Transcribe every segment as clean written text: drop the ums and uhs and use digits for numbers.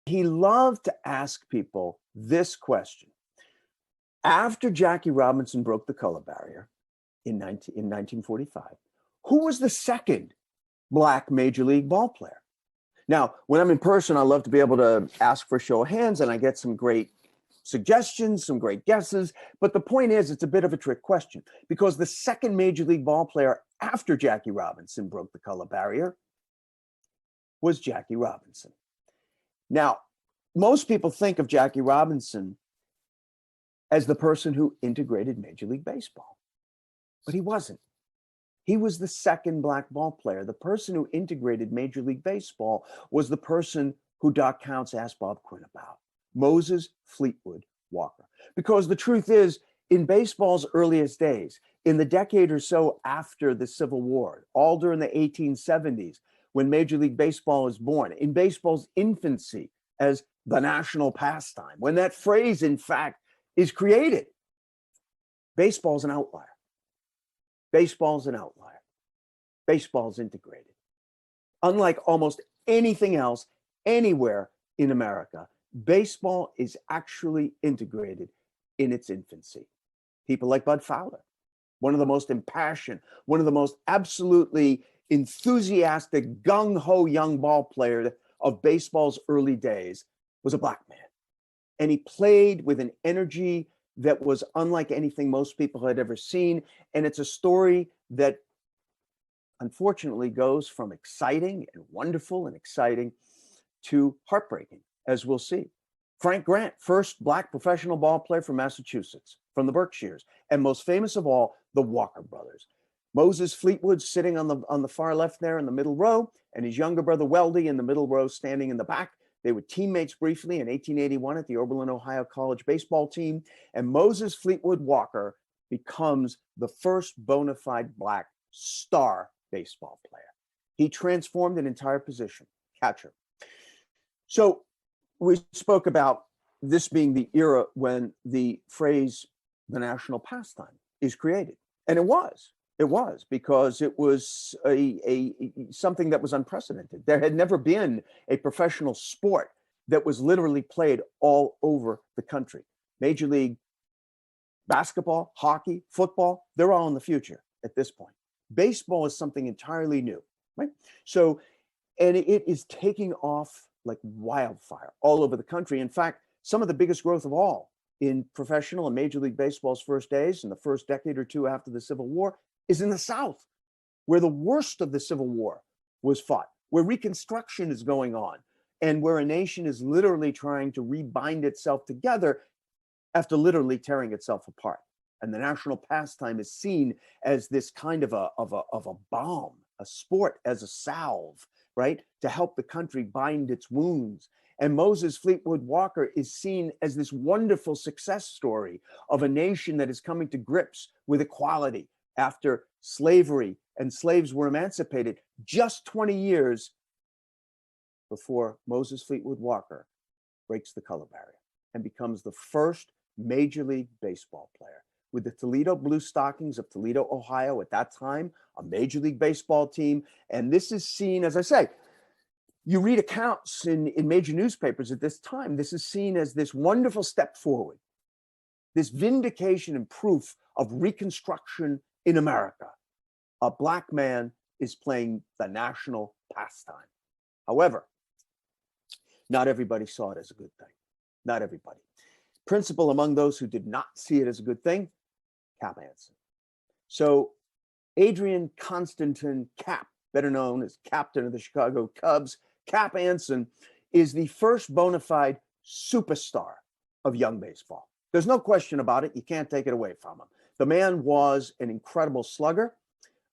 he loved to ask people this question. After Jackie Robinson broke the color barrier in 1945, who was the second Black Major League ball player? Now, when I'm in person, I love to be able to ask for a show of hands, and I get some great suggestions, some great guesses. But the point is, it's a bit of a trick question, because the second Major League ball player after Jackie Robinson broke the color barrier was Jackie Robinson. Now, most people think of Jackie Robinson as the person who integrated Major League Baseball, but he wasn't. He was the second Black ball player. The person who integrated Major League Baseball was the person who Doc Counts asked Bob Quinn about, Moses Fleetwood Walker. Because the truth is, in baseball's earliest days, in the decade or so after the Civil War, all during the 1870s, when Major League Baseball is born, in baseball's infancy as the national pastime, when that phrase, in fact, is created, baseball's an outlier. Baseball's an outlier. Baseball's integrated. Unlike almost anything else anywhere in America, baseball is actually integrated in its infancy. People like Bud Fowler, one of the most impassioned, one of the most absolutely enthusiastic, gung-ho young ball player of baseball's early days, was a Black man. And he played with an energy that was unlike anything most people had ever seen. And it's a story that unfortunately goes from exciting and wonderful and exciting to heartbreaking, as we'll see. Frank Grant, first Black professional ball player from Massachusetts, from the Berkshires, and most famous of all, the Walker brothers. Moses Fleetwood sitting on the far left there in the middle row, and his younger brother Weldy in the middle row standing in the back. They were teammates briefly in 1881 at the Oberlin, Ohio college baseball team. And Moses Fleetwood Walker becomes the first bona fide Black star baseball player. He transformed an entire position, catcher. So we spoke about this being the era when the phrase, the national pastime, is created. And it was because it was something that was unprecedented. There had never been a professional sport that was literally played all over the country. Major League basketball, hockey, football, they're all in the future at this point. Baseball is something entirely new, right? So, and it is taking off like wildfire all over the country. In fact, some of the biggest growth of all in professional and Major League Baseball's first days, in the first decade or two after the Civil War, is in the South, where the worst of the Civil War was fought, where Reconstruction is going on, and where a nation is literally trying to rebind itself together after literally tearing itself apart. And the national pastime is seen as this kind of a balm, a sport as a salve, right, to help the country bind its wounds. And Moses Fleetwood Walker is seen as this wonderful success story of a nation that is coming to grips with equality after slavery and slaves were emancipated just 20 years before Moses Fleetwood Walker breaks the color barrier and becomes the first Major League Baseball player with the Toledo Blue Stockings of Toledo, Ohio, at that time, a Major League Baseball team. And this is seen, as I say, you read accounts in major newspapers at this time, this is seen as this wonderful step forward, this vindication and proof of Reconstruction in America. A Black man is playing the national pastime. However, not everybody saw it as a good thing. Not everybody. Principal among those who did not see it as a good thing, Cap Anson. So Adrian Constantin Cap, better known as captain of the Chicago Cubs, Cap Anson is the first bona fide superstar of young baseball. There's no question about it. You can't take it away from him. The man was an incredible slugger,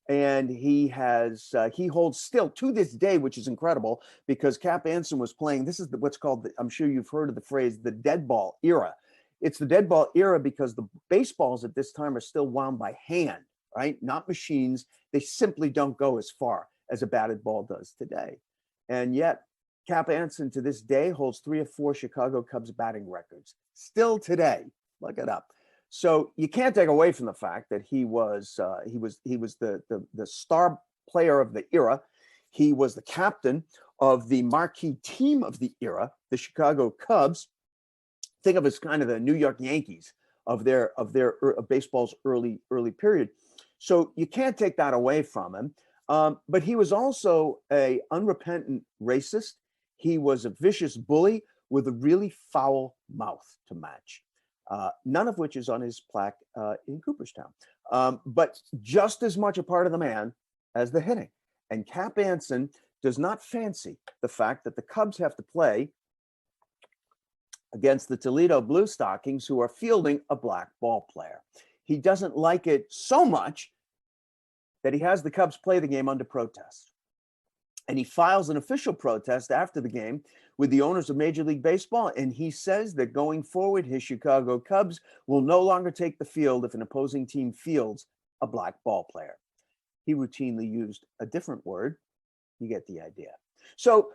and he holds still to this day, which is incredible because Cap Anson was playing. This is what's called, I'm sure you've heard of the phrase, the dead ball era. It's the dead ball era because the baseballs at this time are still wound by hand, right? Not machines. They simply don't go as far as a batted ball does today. And yet, Cap Anson to this day holds 3 or 4 Chicago Cubs batting records. Still today, look it up. So you can't take away from the fact that he was the star player of the era. He was the captain of the marquee team of the era, the Chicago Cubs. Think of as kind of the New York Yankees of baseball's early period. So you can't take that away from him. But he was also a unrepentant racist. He was a vicious bully with a really foul mouth to match. None of which is on his plaque in Cooperstown. But just as much a part of the man as the hitting. And Cap Anson does not fancy the fact that the Cubs have to play against the Toledo Blue Stockings, who are fielding a black ball player. He doesn't like it so much that he has the Cubs play the game under protest. And he files an official protest after the game with the owners of Major League Baseball. And he says that going forward, his Chicago Cubs will no longer take the field if an opposing team fields a black ball player. He routinely used a different word. You get the idea. So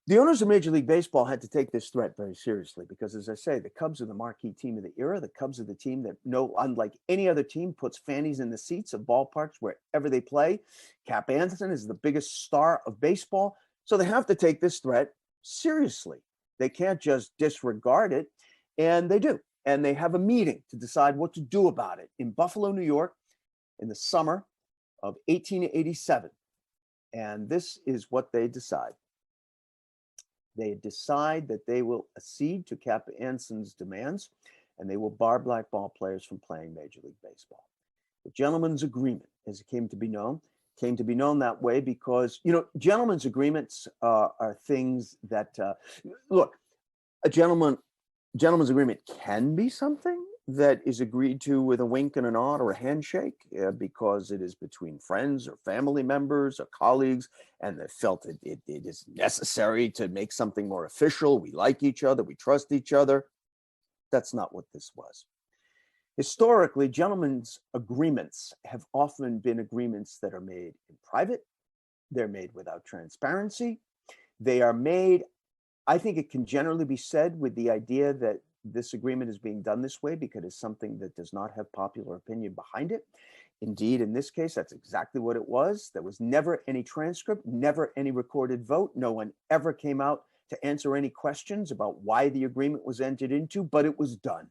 the owners of Major League Baseball had to take this threat very seriously because, as I say, the Cubs are the marquee team of the era. The Cubs are the team that, unlike any other team, puts fannies in the seats of ballparks wherever they play. Cap Anson is the biggest star of baseball. So they have to take this threat seriously. They can't just disregard it. And they do. And they have a meeting to decide what to do about it in Buffalo, New York, in the summer of 1887. And this is what they decide. They decide that they will accede to Cap Anson's demands, and they will bar black ball players from playing Major League Baseball. The gentleman's agreement, as it came to be known that way because, gentlemen's agreements are things that, look, a gentleman's agreement can be something that is agreed to with a wink and a nod or a handshake because it is between friends or family members or colleagues, and they felt it is necessary to make something more official. We like each other. We trust each other. That's not what this was. Historically, gentlemen's agreements have often been agreements that are made in private. They're made without transparency. They are made, I think it can generally be said, with the idea that this agreement is being done this way because it's something that does not have popular opinion behind it. Indeed, in this case, that's exactly what it was. There was never any transcript, never any recorded vote. No one ever came out to answer any questions about why the agreement was entered into, but it was done.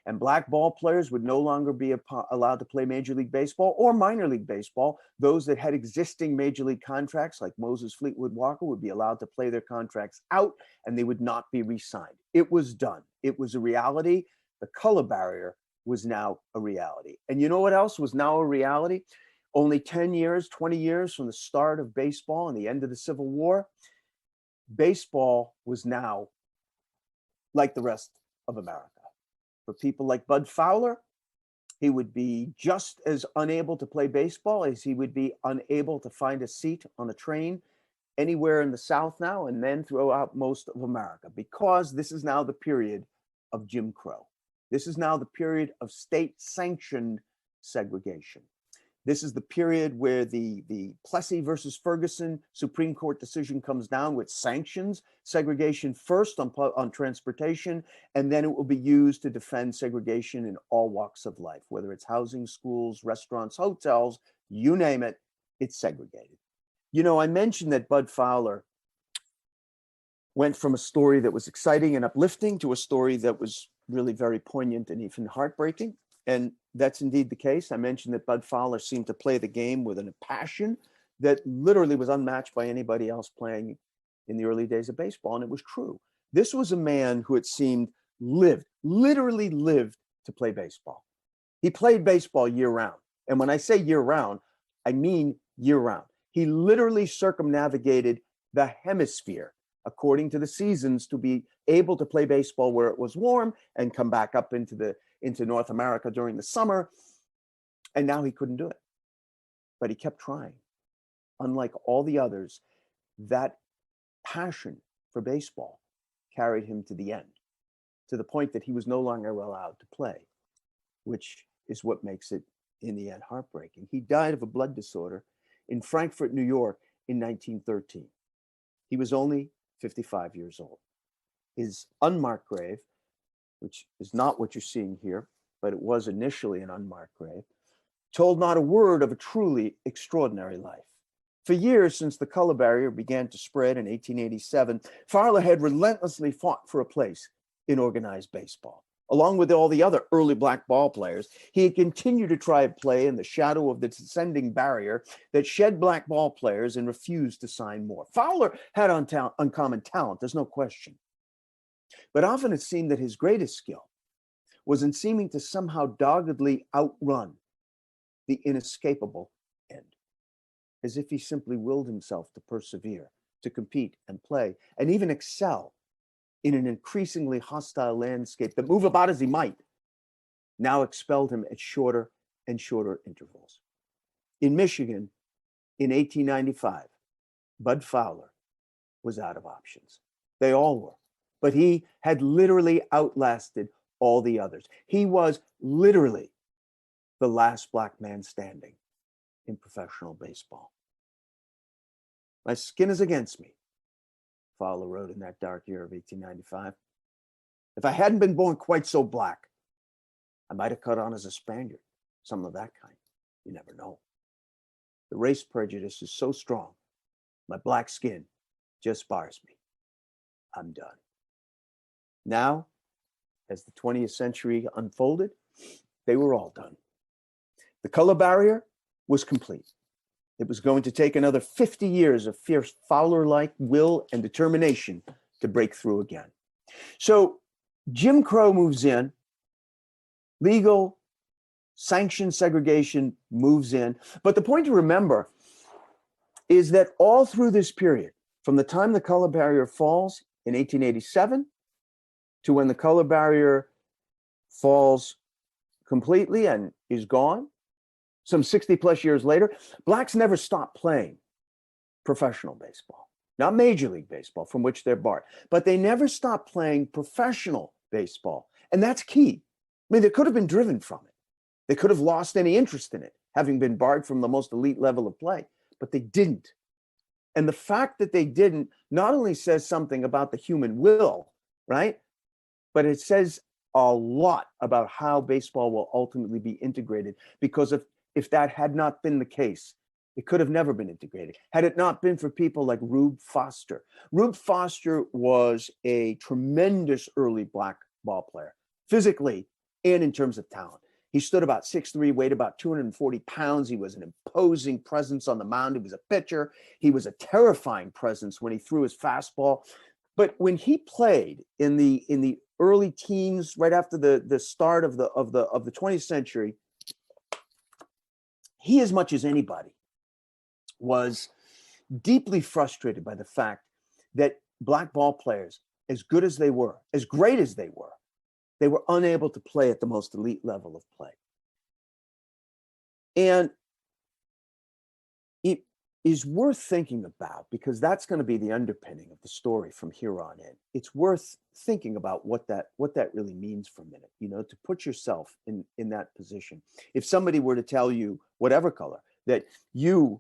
And black ball players would no longer be allowed to play Major League Baseball or minor league baseball. Those that had existing Major League contracts, like Moses Fleetwood Walker, would be allowed to play their contracts out, and they would not be re-signed. It was done. It was a reality. The color barrier was now a reality. And you know what else was now a reality? Only 10 years, 20 years from the start of baseball and the end of the Civil War, baseball was now like the rest of America. For people like Bud Fowler, he would be just as unable to play baseball as he would be unable to find a seat on a train anywhere in the South now and then throughout most of America, because this is now the period of Jim Crow. This is now the period of state-sanctioned segregation. This is the period where the Plessy versus Ferguson Supreme Court decision comes down, which sanctions segregation first on transportation, and then it will be used to defend segregation in all walks of life, whether it's housing, schools, restaurants, hotels, you name it, it's segregated. I mentioned that Bud Fowler went from a story that was exciting and uplifting to a story that was really very poignant and even heartbreaking. And that's indeed the case. I mentioned that Bud Fowler seemed to play the game with a passion that literally was unmatched by anybody else playing in the early days of baseball. And it was true. This was a man who, it seemed, literally lived to play baseball. He played baseball year round. And when I say year round, I mean year round. He literally circumnavigated the hemisphere according to the seasons to be able to play baseball where it was warm and come back up into North America during the summer. And now he couldn't do it. But he kept trying. Unlike all the others, that passion for baseball carried him to the end, to the point that he was no longer allowed to play, which is what makes it, in the end, heartbreaking. He died of a blood disorder in Frankfurt, New York in 1913. He was only 55 years old. His unmarked grave, which is not what you're seeing here, but it was initially an unmarked grave, told not a word of a truly extraordinary life. For years, since the color barrier began to spread in 1887, Fowler had relentlessly fought for a place in organized baseball. Along with all the other early black ball players, he had continued to try and play in the shadow of the descending barrier that shed black ball players and refused to sign more. Fowler had uncommon talent, there's no question. But often it seemed that his greatest skill was in seeming to somehow doggedly outrun the inescapable end, as if he simply willed himself to persevere, to compete and play, and even excel in an increasingly hostile landscape that, move about as he might, now expelled him at shorter and shorter intervals. In Michigan, in 1895, Bud Fowler was out of options. They all were. But he had literally outlasted all the others. He was literally the last black man standing in professional baseball. My skin is against me, Fowler wrote in that dark year of 1895. If I hadn't been born quite so black, I might have caught on as a Spaniard, something of that kind. You never know. The race prejudice is so strong, my black skin just bars me. I'm done. Now, as the 20th century unfolded, they were all done. The color barrier was complete. It was going to take another 50 years of fierce Fowler-like will and determination to break through again. So Jim Crow moves in, legal sanctioned segregation moves in. But the point to remember is that all through this period, from the time the color barrier falls in 1887 to when the color barrier falls completely and is gone, some 60 plus years later, blacks never stopped playing professional baseball, not Major League Baseball, from which they're barred, but they never stopped playing professional baseball. And that's key. I mean, they could have been driven from it. They could have lost any interest in it, having been barred from the most elite level of play, but they didn't. And the fact that they didn't not only says something about the human will, right? But it says a lot about how baseball will ultimately be integrated, because if that had not been the case, it could have never been integrated. Had it not been for people like Rube Foster. Rube Foster was a tremendous early black ball player, physically and in terms of talent. He stood about 6'3", weighed about 240 pounds. He was an imposing presence on the mound. He was a pitcher. He was a terrifying presence when he threw his fastball. But when he played in the early teens, right after the start of the 20th century, he, as much as anybody, was deeply frustrated by the fact that black ball players, as good as they were, as great as they were unable to play at the most elite level of play. And it is worth thinking about, because that's going to be the underpinning of the story from here on in. It's worth thinking about what that really means for a minute, to put yourself in that position. If somebody were to tell you, whatever color, that you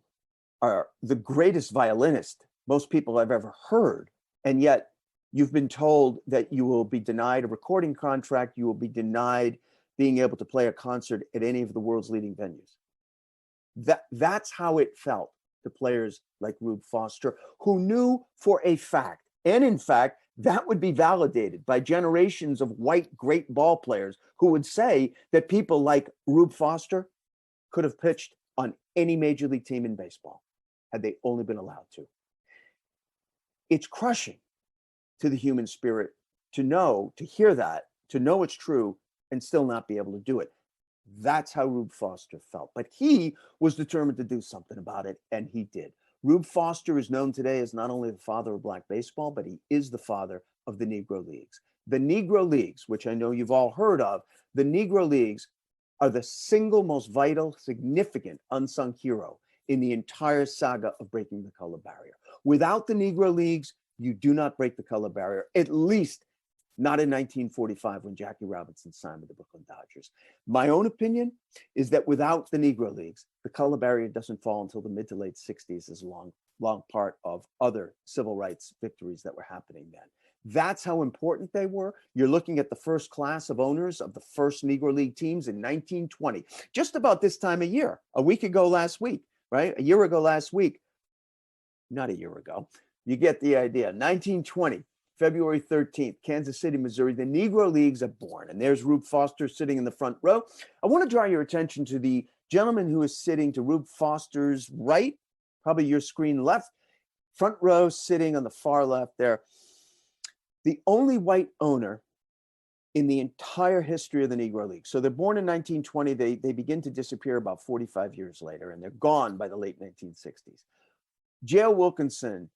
are the greatest violinist most people have ever heard, and yet you've been told that you will be denied a recording contract, you will be denied being able to play a concert at any of the world's leading venues. That's how it felt to players like Rube Foster, who knew for a fact, and in fact, that would be validated by generations of white great ball players who would say that people like Rube Foster could have pitched on any major league team in baseball had they only been allowed to. It's crushing to the human spirit to hear that, to know it's true, and still not be able to do it. That's how Rube Foster felt. But he was determined to do something about it, and he did. Rube Foster is known today as not only the father of black baseball, but he is the father of the Negro Leagues. The Negro Leagues, which I know you've all heard of, the Negro Leagues are the single most vital, significant, unsung hero in the entire saga of breaking the color barrier. Without the Negro Leagues, you do not break the color barrier, at least not in 1945 when Jackie Robinson signed with the Brooklyn Dodgers. My own opinion is that without the Negro Leagues, the color barrier doesn't fall until the mid to late 60s as a long part of other civil rights victories that were happening then. That's how important they were. You're looking at the first class of owners of the first Negro League teams in 1920, just about this time of year, a week ago last week, right? A year ago last week, not a year ago. You get the idea. 1920, February 13th, Kansas City, Missouri, the Negro Leagues are born. And there's Ruth Foster sitting in the front row. I want to draw your attention to the gentleman who is sitting to Ruth Foster's right, probably your screen left, front row sitting on the far left there. The only white owner in the entire history of the Negro Leagues. So they're born in 1920. They begin to disappear about 45 years later, and they're gone by the late 1960s. J.L. Wilkinson,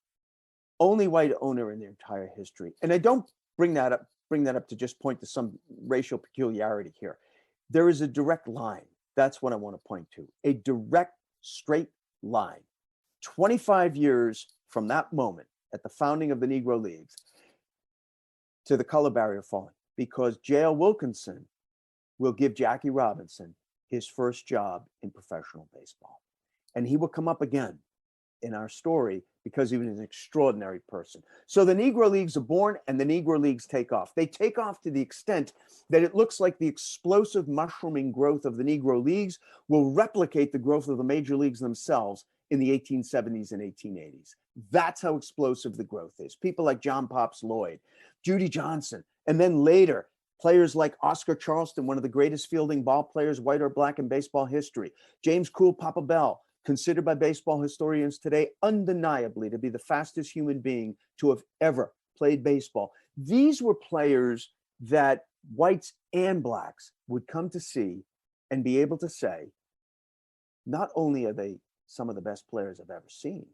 only white owner in their entire history. And I don't bring that up to just point to some racial peculiarity here. There is a direct line. That's what I want to point to. A direct, straight line. 25 years from that moment at the founding of the Negro Leagues to the color barrier falling, because J.L. Wilkinson will give Jackie Robinson his first job in professional baseball. And he will come up again in our story because he was an extraordinary person. So the Negro Leagues are born and the Negro Leagues take off. They take off to the extent that it looks like the explosive mushrooming growth of the Negro Leagues will replicate the growth of the major leagues themselves in the 1870s and 1880s. That's how explosive the growth is. People like John Pops Lloyd, Judy Johnson, and then later, players like Oscar Charleston, one of the greatest fielding ball players, white or black, in baseball history. James Cool Papa Bell, considered by baseball historians today undeniably to be the fastest human being to have ever played baseball. These were players that whites and blacks would come to see and be able to say, not only are they some of the best players I've ever seen,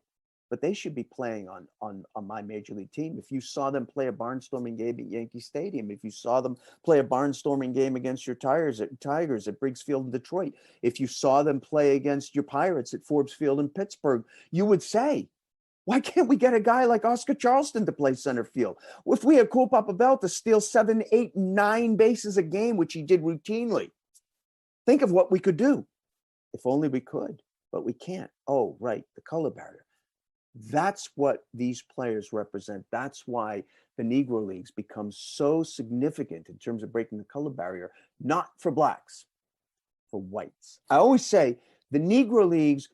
but they should be playing on my major league team. If you saw them play a barnstorming game at Yankee Stadium, if you saw them play a barnstorming game against your Tigers at Briggs Field in Detroit, if you saw them play against your Pirates at Forbes Field in Pittsburgh, you would say, why can't we get a guy like Oscar Charleston to play center field? If we had Cool Papa Bell to steal 7, 8, 9 bases a game, which he did routinely, think of what we could do. If only we could, but we can't. Oh, right, the color barrier. That's what these players represent. That's why the Negro Leagues become so significant in terms of breaking the color barrier, not for blacks, for whites. I always say the Negro Leagues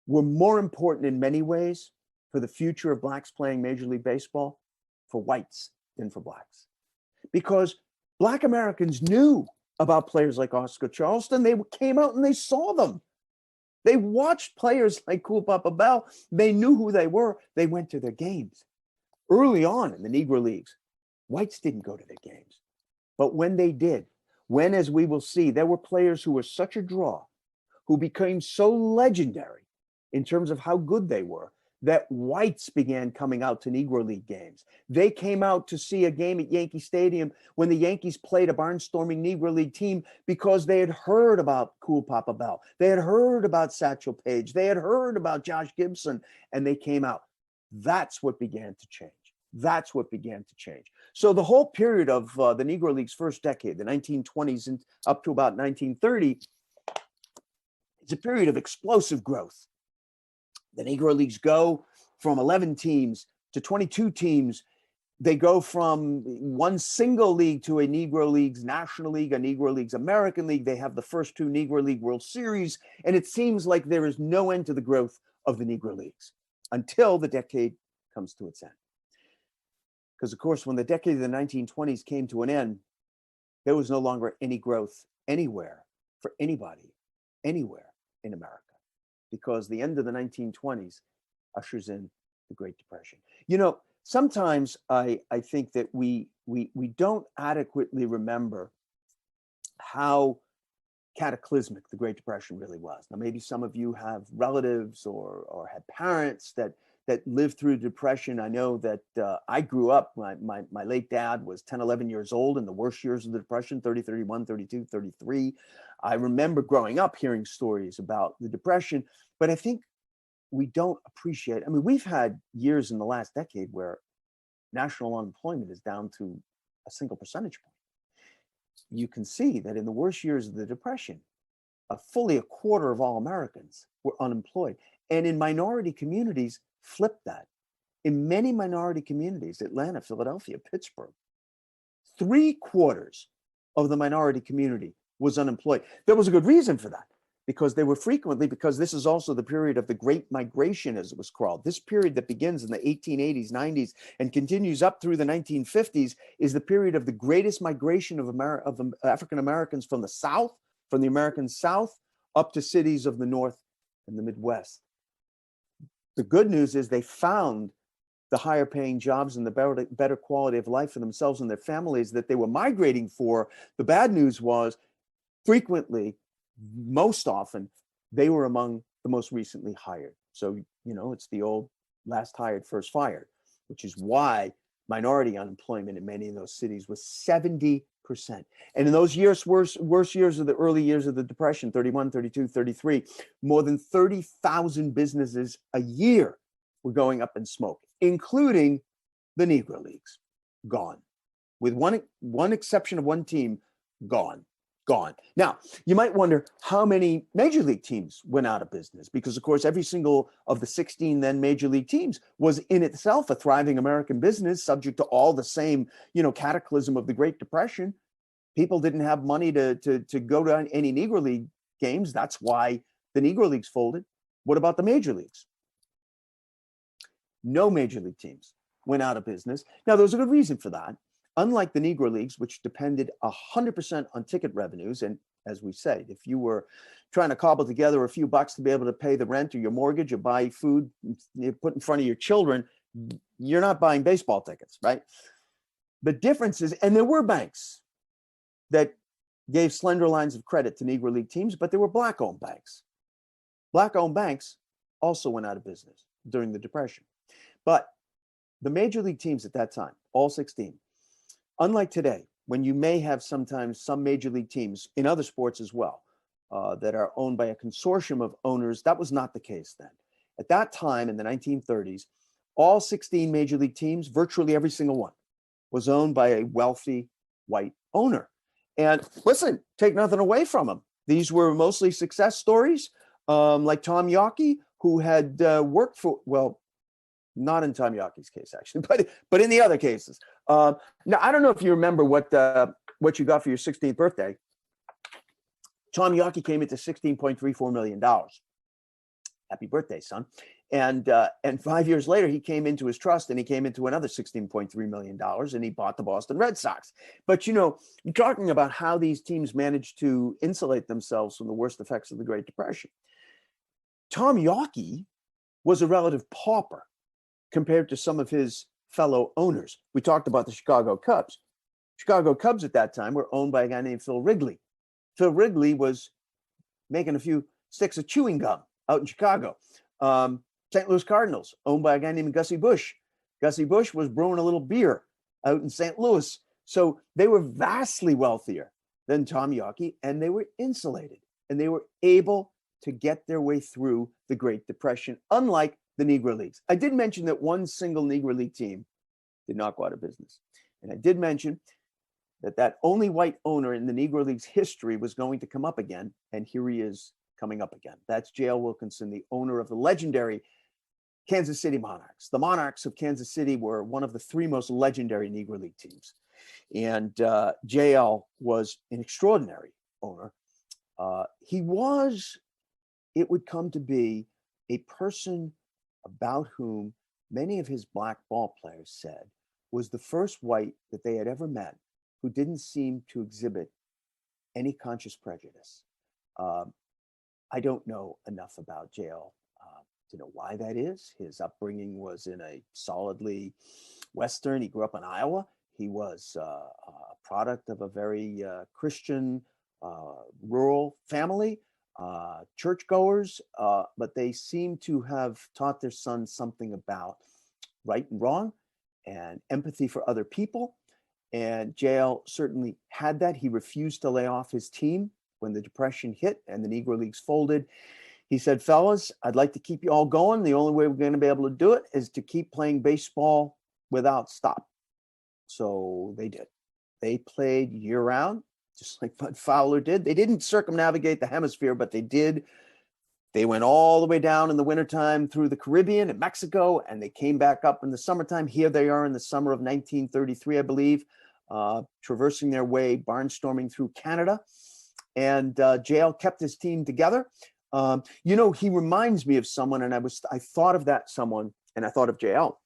were more important in many ways for the future of blacks playing Major League Baseball for whites than for blacks. Because black Americans knew about players like Oscar Charleston. They came out and they saw them. They watched players like Cool Papa Bell. They knew who they were. They went to their games. Early on in the Negro Leagues, whites didn't go to their games. But when they did, when, as we will see, there were players who were such a draw, who became so legendary in terms of how good they were, that whites began coming out to Negro League games. They came out to see a game at Yankee Stadium when the Yankees played a barnstorming Negro League team because they had heard about Cool Papa Bell. They had heard about Satchel Paige. They had heard about Josh Gibson, and they came out. That's what began to change. That's what began to change. So the whole period of the Negro League's first decade, the 1920s and up to about 1930, it's a period of explosive growth. The Negro Leagues go from 11 teams to 22 teams. They go from one single league to a Negro Leagues National League, a Negro Leagues American League. They have the first 2 Negro League World Series. And it seems like there is no end to the growth of the Negro Leagues until the decade comes to its end. Because, of course, when the decade of the 1920s came to an end, there was no longer any growth anywhere for anybody, anywhere in America. Because the end of the 1920s ushers in the Great Depression. You know, sometimes I think that we don't adequately remember how cataclysmic the Great Depression really was. Now, maybe some of you have relatives or had parents that lived through Depression. I know that I grew up, my late dad was 10, 11 years old in the worst years of the Depression, 30, 31, 32, 33. I remember growing up hearing stories about the Depression, but I think we don't appreciate, I mean, we've had years in the last decade where national unemployment is down to a single percentage point. You can see that in the worst years of the Depression, fully a quarter of all Americans were unemployed. And in minority communities, flip that. In many minority communities, Atlanta, Philadelphia, Pittsburgh, 3/4 of the minority community was unemployed. There was a good reason for that, because they were frequently, because this is also the period of the Great Migration, as it was called. This period that begins in the 1880s, 90s, and continues up through the 1950s is the period of the greatest migration of African Americans from the South, from the American South, up to cities of the North and the Midwest. The good news is they found the higher paying jobs and the better quality of life for themselves and their families that they were migrating for. The bad news was frequently, most often, they were among the most recently hired. So, it's the old last hired, first fired, which is why minority unemployment in many of those cities was 70%. And in those years, worst years of the early years of the Depression, 31, 32, 33, more than 30,000 businesses a year were going up in smoke, including the Negro Leagues. Gone. With one exception of one team, gone. Now, you might wonder how many major league teams went out of business, because, of course, every single of the 16 then major league teams was in itself a thriving American business, subject to all the same, cataclysm of the Great Depression. People didn't have money to go to any Negro League games. That's why the Negro Leagues folded. What about the major leagues? No major league teams went out of business. Now, there was a good reason for that. Unlike the Negro Leagues, which depended 100% on ticket revenues, and as we said, if you were trying to cobble together a few bucks to be able to pay the rent or your mortgage or buy food you put in front of your children, you're not buying baseball tickets, right? The difference is, and there were banks that gave slender lines of credit to Negro League teams, but there were Black-owned banks. Black-owned banks also went out of business during the Depression. But the major league teams at that time, all 16, unlike today, when you may have sometimes some major league teams in other sports as well that are owned by a consortium of owners, that was not the case then. At that time in the 1930s, all 16 major league teams, virtually every single one, was owned by a wealthy white owner. And listen, take nothing away from them. These were mostly success stories, like Tom Yawkey, who had worked for, well, not in Tom Yawkey's case, actually, but in the other cases. Now, I don't know if you remember what you got for your 16th birthday. Tom Yawkey came into $16.34 million. Happy birthday, son. And 5 years later, he came into his trust and he came into another $16.3 million and he bought the Boston Red Sox. But, you're talking about how these teams managed to insulate themselves from the worst effects of the Great Depression. Tom Yawkey was a relative pauper compared to some of his fellow owners. We talked about the Chicago Cubs. Chicago Cubs at that time were owned by a guy named Phil Wrigley. Phil Wrigley was making a few sticks of chewing gum out in Chicago. St. Louis Cardinals, owned by a guy named Gussie Busch. Gussie Busch was brewing a little beer out in St. Louis. So they were vastly wealthier than Tom Yawkey, and they were insulated, and they were able to get their way through the Great Depression, unlike the Negro Leagues. I did mention that one single Negro League team did not go out of business. And I did mention that only white owner in the Negro Leagues history was going to come up again. And here he is coming up again. That's J.L. Wilkinson, the owner of the legendary Kansas City Monarchs. The Monarchs of Kansas City were one of the three most legendary Negro League teams. And J.L. was an extraordinary owner. He was, it would come to be, a person about whom many of his black ball players said was the first white that they had ever met who didn't seem to exhibit any conscious prejudice. I don't know enough about J.L. To know why that is. His upbringing was in a solidly Western. He grew up in Iowa. He was a product of a very Christian, rural family. Churchgoers, but they seem to have taught their sons something about right and wrong and empathy for other people. And JL certainly had that. He refused to lay off his team when the Depression hit and the Negro Leagues folded. He said, fellas, I'd like to keep you all going. The only way we're going to be able to do it is to keep playing baseball without stop. So they did. They played year round, just like Bud Fowler did. They didn't circumnavigate the hemisphere, but they did. They went all the way down in the wintertime through the Caribbean and Mexico, and they came back up in the summertime. Here they are in the summer of 1933, I believe, traversing their way, barnstorming through Canada. And JL kept his team together. He reminds me of someone, and I thought of that someone, and I thought of JL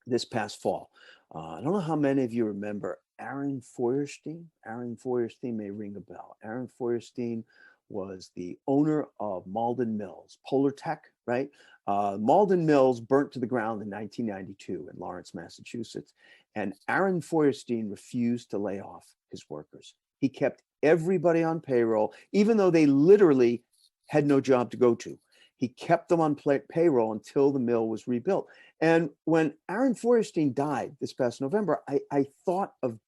this past fall. I don't know how many of you remember Aaron Feuerstein. Aaron Feuerstein may ring a bell. Aaron Feuerstein was the owner of Malden Mills, Polar Tech, right? Malden Mills burnt to the ground in 1992 in Lawrence, Massachusetts. And Aaron Feuerstein refused to lay off his workers. He kept everybody on payroll, even though they literally had no job to go to. He kept them on payroll until the mill was rebuilt. And when Aaron Feuerstein died this past November, I thought of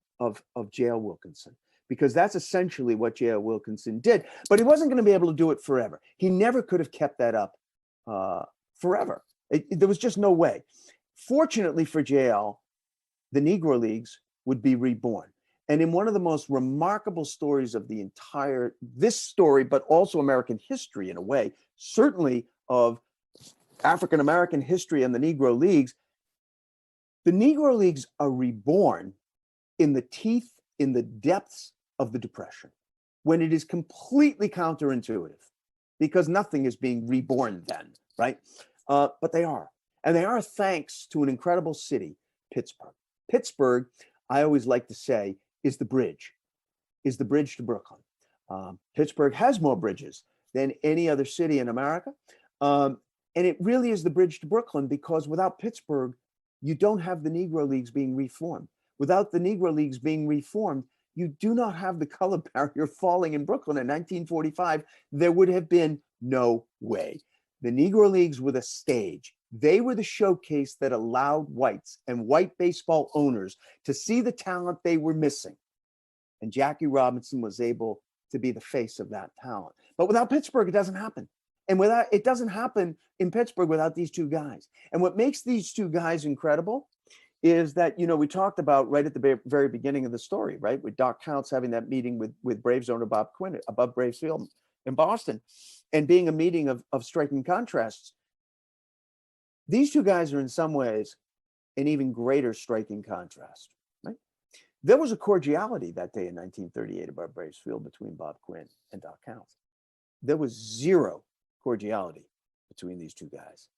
J.L. Wilkinson, because that's essentially what J.L. Wilkinson did. But he wasn't going to be able to do it forever. He never could have kept that up forever. There was just no way. Fortunately for J.L., the Negro Leagues would be reborn. And in one of the most remarkable stories of this story, but also American history in a way, certainly of African-American history and the Negro Leagues are reborn in the depths of the Depression, when it is completely counterintuitive, because nothing is being reborn then, right? But they are. And they are thanks to an incredible city, Pittsburgh. Pittsburgh, I always like to say, is the bridge to Brooklyn. Pittsburgh has more bridges than any other city in America. And it really is the bridge to Brooklyn, because without Pittsburgh, you don't have the Negro Leagues being reformed. Without the Negro Leagues being reformed, you do not have the color barrier falling in Brooklyn in 1945. There would have been no way. The Negro Leagues were the stage. They were the showcase that allowed whites and white baseball owners to see the talent they were missing. And Jackie Robinson was able to be the face of that talent. But without Pittsburgh, it doesn't happen. And it doesn't happen in Pittsburgh without these two guys. And what makes these two guys incredible is that, we talked about right at the very beginning of the story, right? With Doc Counts having that meeting with Braves owner Bob Quinn above Braves Field in Boston, and being a meeting of striking contrasts. These two guys are in some ways an even greater striking contrast, right? There was a cordiality that day in 1938 above Braves Field between Bob Quinn and Doc Counts. There was zero cordiality between these two guys.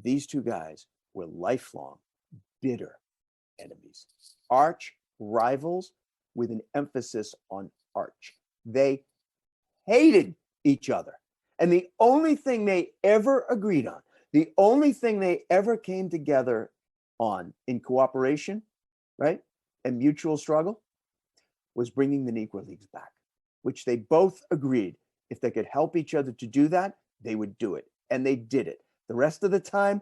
These two guys were lifelong, bitter enemies, arch rivals with an emphasis on arch. They hated each other. And the only thing they ever agreed on, the only thing they ever came together on in cooperation, right, and mutual struggle, was bringing the Negro Leagues back, which they both agreed if they could help each other to do that, they would do it. And they did it. The rest of the time,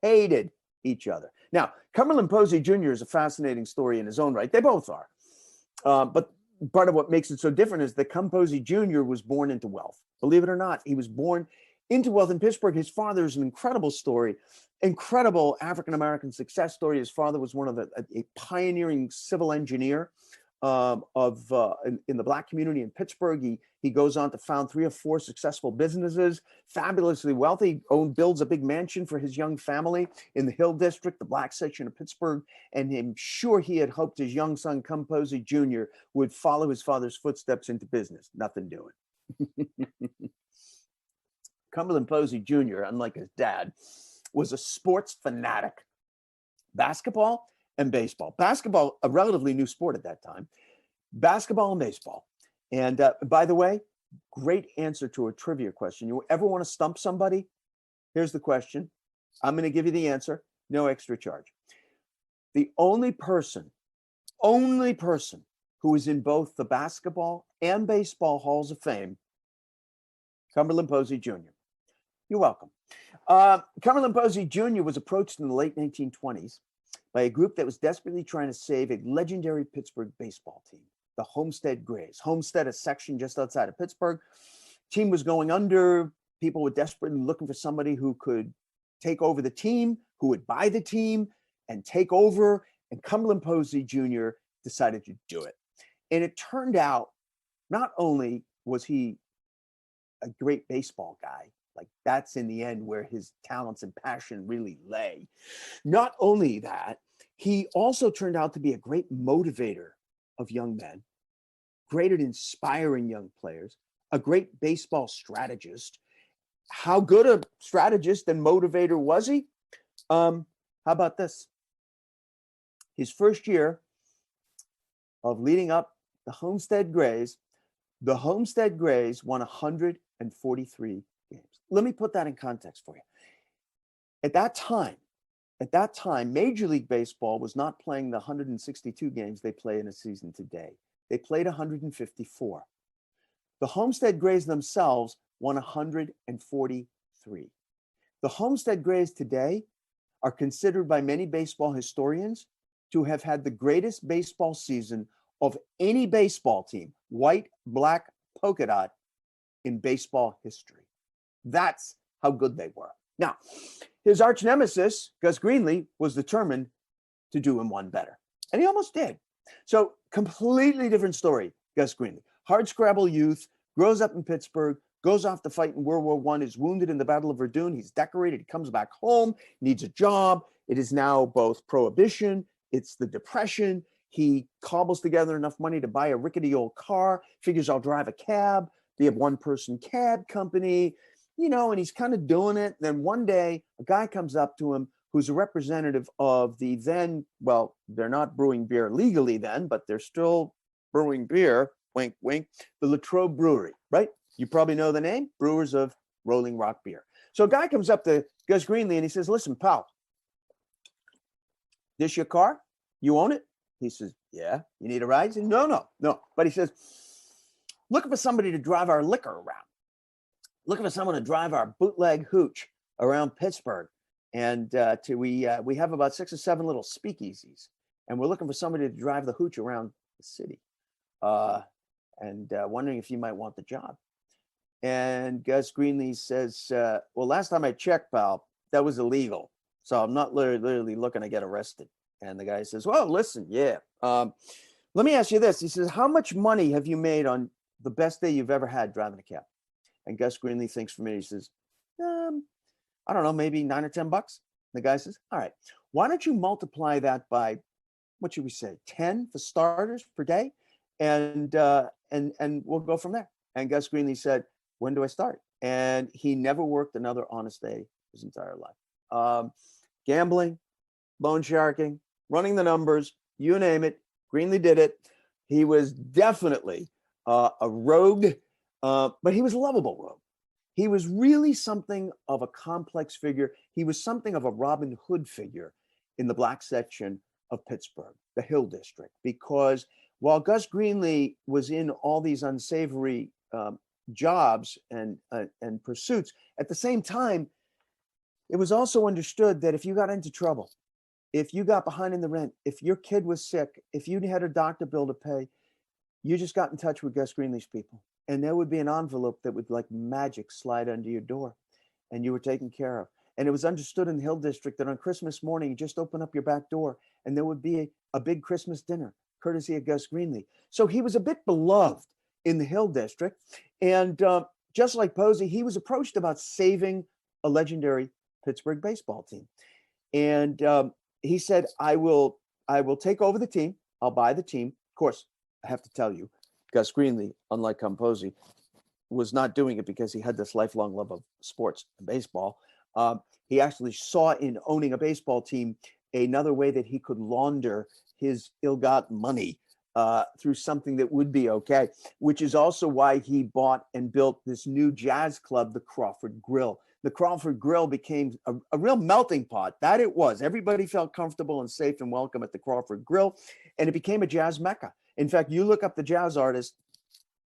hated each other. Now, Cumberland Posey Jr. is a fascinating story in his own right. They both are. But part of what makes it so different is that Posey Jr. was born into wealth. Believe it or not, he was born into wealth in Pittsburgh. His father is an incredible story, incredible African-American success story. His father was one of a pioneering civil engineer in the Black community in Pittsburgh. He goes on to found 3 or 4 successful businesses, fabulously wealthy, builds a big mansion for his young family in the Hill District, the Black section of Pittsburgh. And I'm sure he had hoped his young son, Posey Jr., would follow his father's footsteps into business. Nothing doing. Cumberland Posey Jr., unlike his dad, was a sports fanatic. Basketball and baseball. Basketball, a relatively new sport at that time. Basketball and baseball. And by the way, great answer to a trivia question. You ever want to stump somebody? Here's the question. I'm going to give you the answer. No extra charge. The only person who is in both the basketball and baseball halls of fame, Cumberland Posey Jr. You're welcome. Cumberland Posey Jr. was approached in the late 1920s by a group that was desperately trying to save a legendary Pittsburgh baseball team, the Homestead Grays. Homestead, a section just outside of Pittsburgh. Team was going under. People were desperately looking for somebody who could take over the team, who would buy the team and take over. And Cumberland Posey Jr. decided to do it. And it turned out, not only was he a great baseball guy, like that's in the end where his talents and passion really lay. Not only that, he also turned out to be a great motivator of young men great at inspiring young players, a great baseball strategist. How good a strategist and motivator was he? How about this? His first year of leading up the Homestead Grays won 143 games. Let me put that in context for you. At that time, Major League Baseball was not playing the 162 games they play in a season today. They played 154. The Homestead Grays themselves won 143. The Homestead Grays today are considered by many baseball historians to have had the greatest baseball season of any baseball team, white, black, polka dot, in baseball history. That's how good they were. Now, his arch nemesis, Gus Greenlee, was determined to do him one better. And he almost did. So, completely different story, Gus Greenlee. Hardscrabble youth, grows up in Pittsburgh, goes off to fight in World War I, is wounded in the Battle of Verdun. He's decorated. He comes back home, needs a job. It is now both Prohibition, it's the Depression. He cobbles together enough money to buy a rickety old car, figures I'll drive a cab, be a one-person cab company, and he's kind of doing it. Then one day, a guy comes up to him who's a representative of the then, well, they're not brewing beer legally then, but they're still brewing beer, wink, wink, the Latrobe Brewery, right? You probably know the name, brewers of Rolling Rock beer. So a guy comes up to Gus Greenlee and he says, listen, pal, this your car? You own it? He says, yeah. You need a ride? He says, no. But he says, looking for somebody to drive our liquor around. Looking for someone to drive our bootleg hooch around Pittsburgh. And we have about 6 or 7 little speakeasies. And we're looking for somebody to drive the hooch around the city. And wondering if you might want the job. And Gus Greenlee says, well, last time I checked, pal, that was illegal. So I'm not literally looking to get arrested. And the guy says, well, listen, yeah. Let me ask you this. He says, how much money have you made on the best day you've ever had driving a cab? And Gus Greenlee thinks for a minute. He says, I don't know, maybe $9 or $10. The guy says, all right, why don't you multiply that by, what should we say, 10 for starters per day? And we'll go from there. And Gus Greenlee said, when do I start? And he never worked another honest day his entire life. Gambling, loan sharking, running the numbers, you name it. Greenlee did it. He was definitely a rogue, but he was a lovable rogue. He was really something of a complex figure. He was something of a Robin Hood figure in the black section of Pittsburgh, the Hill District, because while Gus Greenlee was in all these unsavory jobs and pursuits, at the same time, it was also understood that if you got into trouble, if you got behind in the rent, if your kid was sick, if you had a doctor bill to pay, you just got in touch with Gus Greenlee's people. And there would be an envelope that would, like magic, slide under your door, and you were taken care of. And it was understood in the Hill District that on Christmas morning, you just open up your back door, and there would be a big Christmas dinner, courtesy of Gus Greenlee. So he was a bit beloved in the Hill District. And just like Posey, he was approached about saving a legendary Pittsburgh baseball team. And he said, I will take over the team. I'll buy the team. Of course, I have to tell you, Gus Greenlee, unlike Posey, was not doing it because he had this lifelong love of sports and baseball. He actually saw in owning a baseball team another way that he could launder his ill-gotten money through something that would be okay, which is also why he bought and built this new jazz club, the Crawford Grill. The Crawford Grill became a real melting pot. That it was. Everybody felt comfortable and safe and welcome at the Crawford Grill, and it became a jazz mecca. In fact, you look up the jazz artists,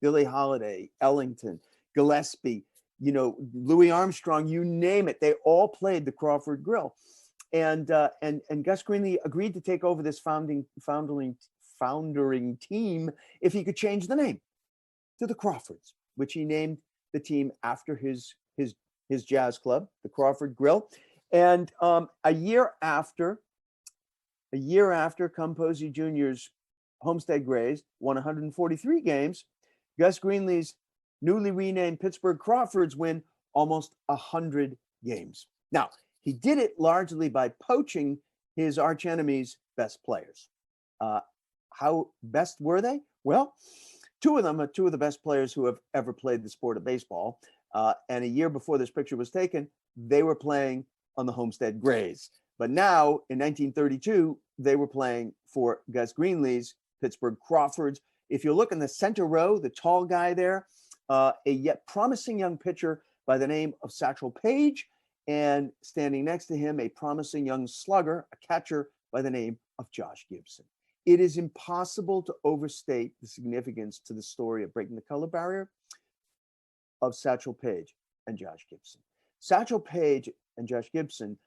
Billie Holiday, Ellington, Gillespie, Louis Armstrong, you name it. They all played the Crawford Grill. And Gus Greenlee agreed to take over this foundering team if he could change the name to the Crawfords, which he named the team after his jazz club, the Crawford Grill. And a year after Posey Jr.'s Homestead Grays won 143 games, Gus Greenlee's newly renamed Pittsburgh Crawfords win almost 100 games. Now, he did it largely by poaching his archenemy's best players. How best were they? Well, Two of them are two of the best players who have ever played the sport of baseball. And a year before this picture was taken, they were playing on the Homestead Grays. But now, in 1932, they were playing for Gus Greenlee's Pittsburgh Crawfords. If you look in the center row, the tall guy there, a yet promising young pitcher by the name of Satchel Paige, and standing next to him, a promising young slugger, a catcher by the name of Josh Gibson. It is impossible to overstate the significance to the story of breaking the color barrier of Satchel Paige and Josh Gibson. Satchel Paige and Josh Gibson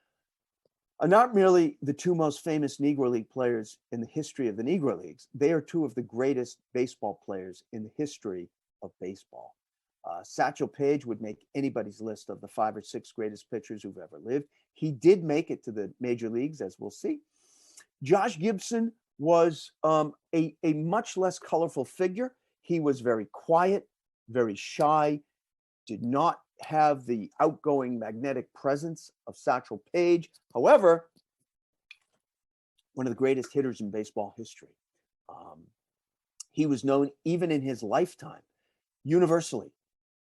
are not merely the two most famous Negro League players in the history of the Negro Leagues. They are two of the greatest baseball players in the history of baseball. Satchel Paige would make anybody's list of the 5 or 6 greatest pitchers who've ever lived. He did make it to the major leagues, as we'll see. Josh Gibson was a much less colorful figure. He was very quiet, very shy, did not have the outgoing magnetic presence of Satchel Paige. However, one of the greatest hitters in baseball history. He was known, even in his lifetime, universally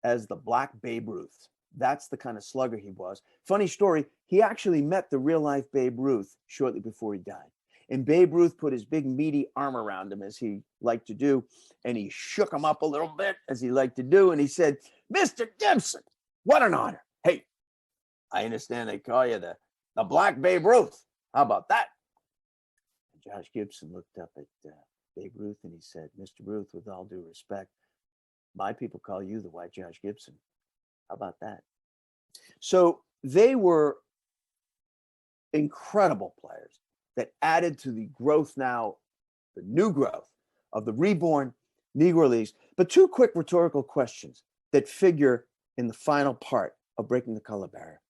as the Black Babe Ruth. That's the kind of slugger he was. Funny story, he actually met the real-life Babe Ruth shortly before he died. And Babe Ruth put his big, meaty arm around him, as he liked to do, and he shook him up a little bit, as he liked to do, and he said, "Mr. Gibson, what an honor. Hey, I understand they call you the Black Babe Ruth. How about that?" And Josh Gibson looked up at Babe Ruth, and he said, "Mr. Ruth, with all due respect, my people call you the White Josh Gibson. How about that?" So they were incredible players that added to the growth now, the new growth of the reborn Negro Leagues. But two quick rhetorical questions that figure in the final part of Breaking the Color Barrier.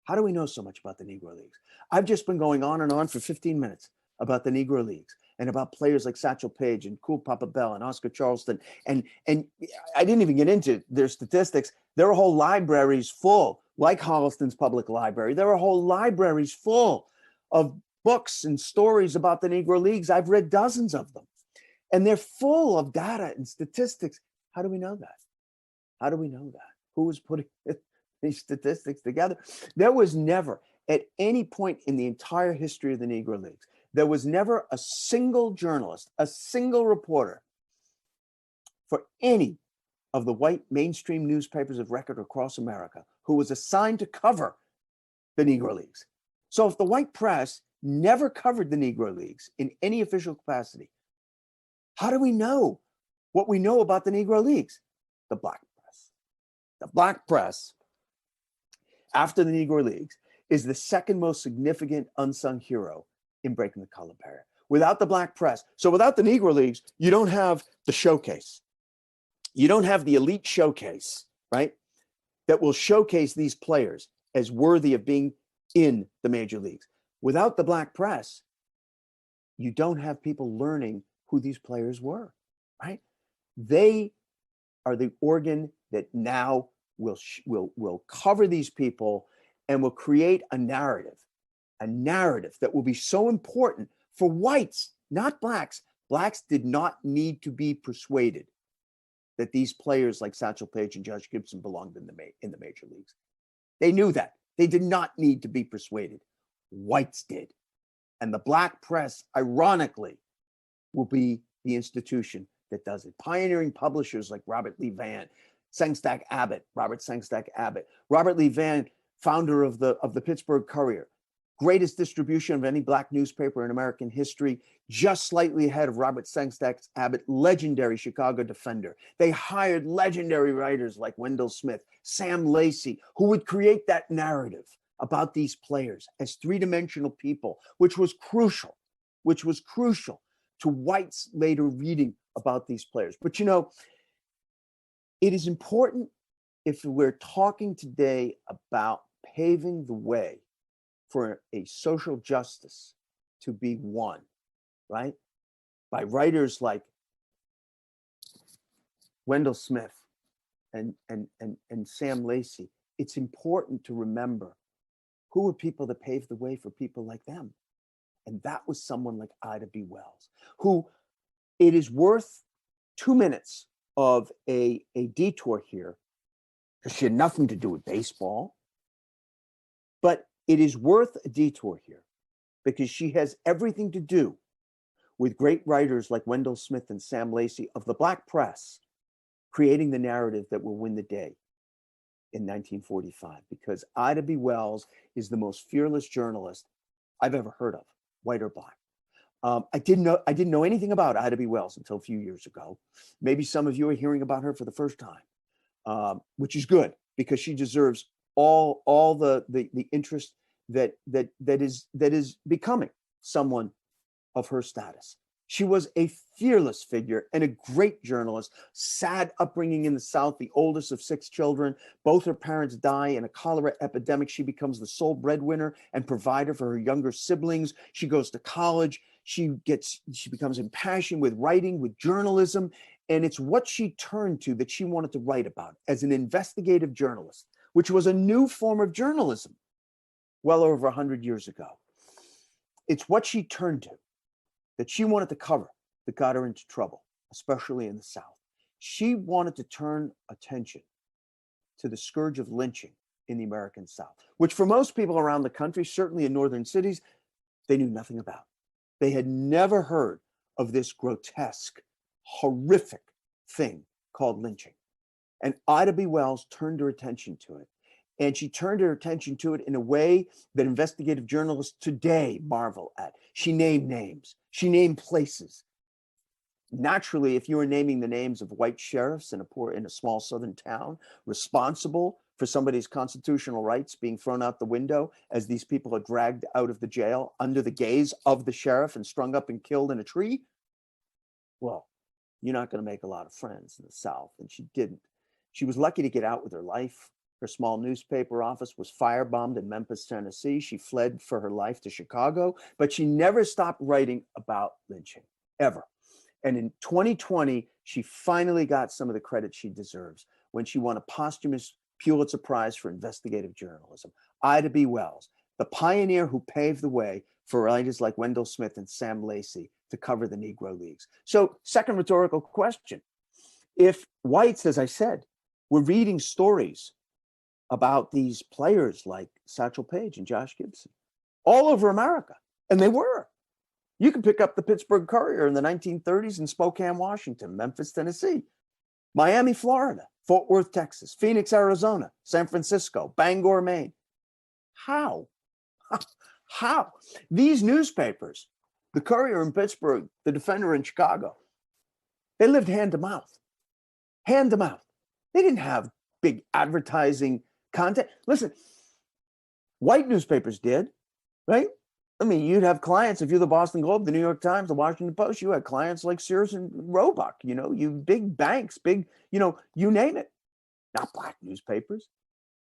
How do we know so much about the Negro Leagues? I've just been going on and on for 15 minutes about the Negro Leagues and about players like Satchel Paige and Cool Papa Bell and Oscar Charleston. And I didn't even get into their statistics. There are whole libraries full, like Holliston's Public Library. There are whole libraries full of books and stories about the Negro Leagues. I've read dozens of them. And they're full of data and statistics. How do we know that? How do we know that? Who was putting these statistics together? There was never, at any point in the entire history of the Negro Leagues, there was never a single journalist, a single reporter for any of the white mainstream newspapers of record across America who was assigned to cover the Negro Leagues. So if the white press never covered the Negro Leagues in any official capacity, how do we know what we know about the Negro Leagues? The black press. The black press, after the Negro Leagues, is the second most significant unsung hero in Breaking the Color Barrier. Without the black press, so without the Negro Leagues, you don't have the showcase. You don't have the elite showcase, right? That will showcase these players as worthy of being in the major leagues. Without the black press, you don't have people learning who these players were, right? They are the organ that now will cover these people and will create a narrative that will be so important for whites, not blacks. Blacks did not need to be persuaded that these players like Satchel Paige and Josh Gibson belonged in the major leagues. They knew that. They did not need to be persuaded. Whites did. And the black press, ironically, will be the institution that does it. Pioneering publishers like Robert Lee Vann, Robert Sengstack Abbott. Robert Lee Vann, founder of the Pittsburgh Courier, greatest distribution of any black newspaper in American history, just slightly ahead of Robert Sengstack Abbott, legendary Chicago Defender. They hired legendary writers like Wendell Smith, Sam Lacey, who would create that narrative about these players as three-dimensional people, which was crucial to whites later reading about these players. But it is important, if we're talking today about paving the way for a social justice to be won, right? By writers like Wendell Smith and Sam Lacey, it's important to remember who were people that paved the way for people like them. And that was someone like Ida B. Wells, who it is worth 2 minutes of a detour here, because she had nothing to do with baseball. But it is worth a detour here because she has everything to do with great writers like Wendell Smith and Sam Lacy of the Black press creating the narrative that will win the day in 1945, because Ida B. Wells is the most fearless journalist I've ever heard of, white or black. I didn't know anything about Ida B. Wells until a few years ago. Maybe some of you are hearing about her for the first time, which is good because she deserves all the interest that is becoming someone of her status. She was a fearless figure and a great journalist. Sad upbringing in the South, the oldest of 6 children. Both her parents die in a cholera epidemic. She becomes the sole breadwinner and provider for her younger siblings. She goes to college. She becomes impassioned with writing, with journalism, and it's what she turned to that she wanted to write about as an investigative journalist, which was a new form of journalism well over 100 years ago. It's what she turned to that she wanted to cover that got her into trouble, especially in the South. She wanted to turn attention to the scourge of lynching in the American South, which for most people around the country, certainly in northern cities, they knew nothing about. They had never heard of this grotesque, horrific thing called lynching. And Ida B. Wells turned her attention to it. And she turned her attention to it in a way that investigative journalists today marvel at. She named names. She named places. Naturally, if you were naming the names of white sheriffs in a small southern town responsible for somebody's constitutional rights being thrown out the window as these people are dragged out of the jail under the gaze of the sheriff and strung up and killed in a tree, well, you're not going to make a lot of friends in the South. And she didn't. She was lucky to get out with her life. Her small newspaper office was firebombed in Memphis, Tennessee. She fled for her life to Chicago, but she never stopped writing about lynching, ever. And in 2020, she finally got some of the credit she deserves when she won a posthumous Pulitzer Prize for investigative journalism. Ida B. Wells, the pioneer who paved the way for writers like Wendell Smith and Sam Lacy to cover the Negro Leagues. So, second rhetorical question. If whites, as I said, were reading stories about these players like Satchel Paige and Josh Gibson all over America, and they were. You can pick up the Pittsburgh Courier in the 1930s in Spokane, Washington, Memphis, Tennessee, Miami, Florida, Fort Worth, Texas, Phoenix, Arizona, San Francisco, Bangor, Maine. How? How? These newspapers, the Courier in Pittsburgh, the Defender in Chicago, they lived hand to mouth. Hand to mouth. They didn't have big advertising content. Listen, white newspapers did, right? I mean, you'd have clients, if you're the Boston Globe, the New York Times, the Washington Post, you had clients like Sears and Roebuck, you big banks, big, you name it. Not black newspapers.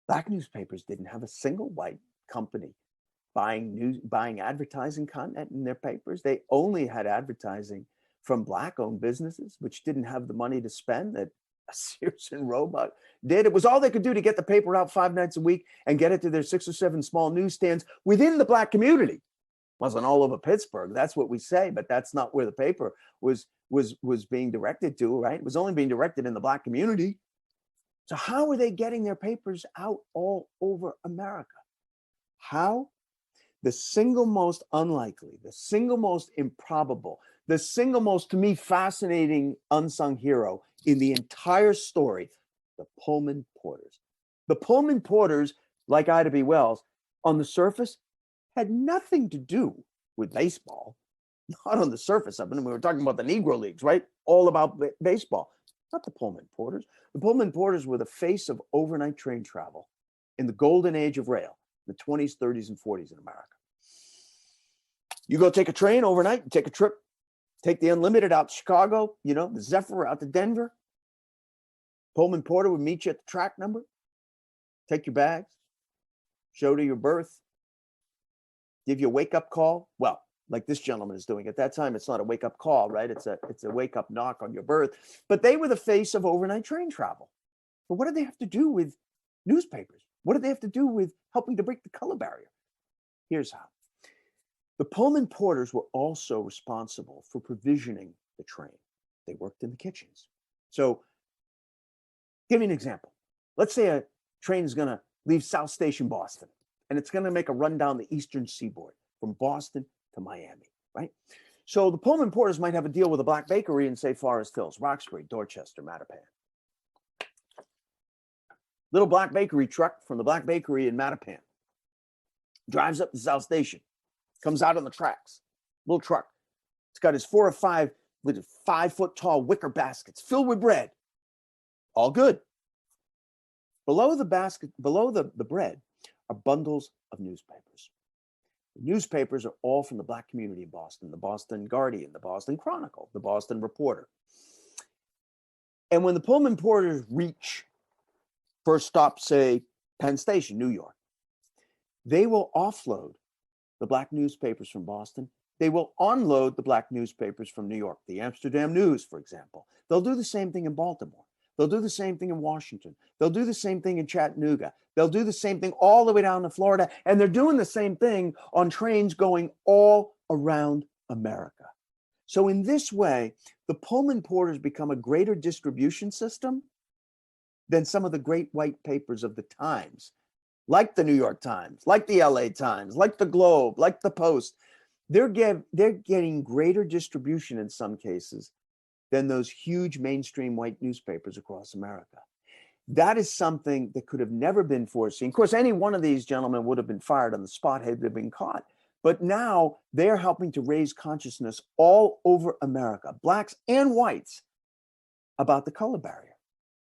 Black newspapers didn't have a single white company buying advertising content in their papers. They only had advertising from black-owned businesses, which didn't have the money to spend that Sears and Roebuck did. It was all they could do to get the paper out 5 nights a week and get it to their 6 or 7 small newsstands within the black community. Wasn't all over Pittsburgh. That's what we say, but that's not where the paper was being directed to, right? It was only being directed in the black community. So how are they getting their papers out all over America? How? The single most unlikely, the single most improbable, the single most, to me, fascinating unsung hero in the entire story, the Pullman Porters. The Pullman Porters, like Ida B. Wells, on the surface, had nothing to do with baseball. Not on the surface of it. And we were talking about the Negro Leagues, right? All about baseball. Not the Pullman Porters. The Pullman Porters were the face of overnight train travel in the golden age of rail, the 20s, 30s, and 40s in America. You go take a train overnight, take a trip, take the Unlimited out to Chicago, the Zephyr out to Denver. Pullman Porter would meet you at the track number, take your bags, show to your berth, give you a wake-up call. Well, like this gentleman is doing. At that time, it's not a wake-up call, right? It's a wake-up knock on your berth. But they were the face of overnight train travel. But what did they have to do with newspapers? What did they have to do with helping to break the color barrier? Here's how. The Pullman Porters were also responsible for provisioning the train. They worked in the kitchens. So Give me an example. Let's say a train is going to leave South Station, Boston, and it's going to make a run down the eastern seaboard from Boston to Miami, right? So the Pullman Porters might have a deal with a black bakery in, say, Forest Hills, Roxbury, Dorchester, Mattapan. Little black bakery truck from the black bakery in Mattapan drives up to South Station, comes out on the tracks, little truck. It's got his 4 or 5 with 5-foot tall wicker baskets filled with bread. All good. Below the basket, below the bread, are bundles of newspapers. The newspapers are all from the black community in Boston: the Boston Guardian, the Boston Chronicle, the Boston Reporter. And when the Pullman Porters reach first stop, say, Penn Station, New York, they will offload the black newspapers from Boston. They will unload the black newspapers from New York, the Amsterdam News, for example. They'll do the same thing in Baltimore. They'll do the same thing in Washington. They'll do the same thing in Chattanooga. They'll do the same thing all the way down to Florida. And they're doing the same thing on trains going all around America. So in this way, the Pullman Porters become a greater distribution system than some of the great white papers of the times, like the New York Times, like the LA Times, like the Globe, like the Post. They're getting greater distribution in some cases than those huge mainstream white newspapers across America. That is something that could have never been foreseen. Of course, any one of these gentlemen would have been fired on the spot had they been caught. But now they're helping to raise consciousness all over America, blacks and whites, about the color barrier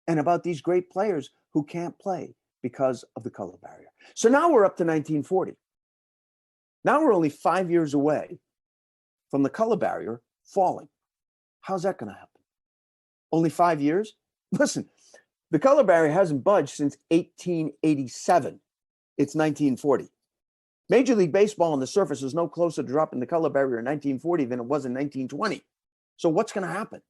and about these great players who can't play because of the color barrier. So now we're up to 1940. Now we're only 5 years away from the color barrier falling. How's that going to happen? Only 5 years? Listen, the color barrier hasn't budged since 1887. It's 1940. Major League Baseball on the surface is no closer to dropping the color barrier in 1940 than it was in 1920. So what's going to happen?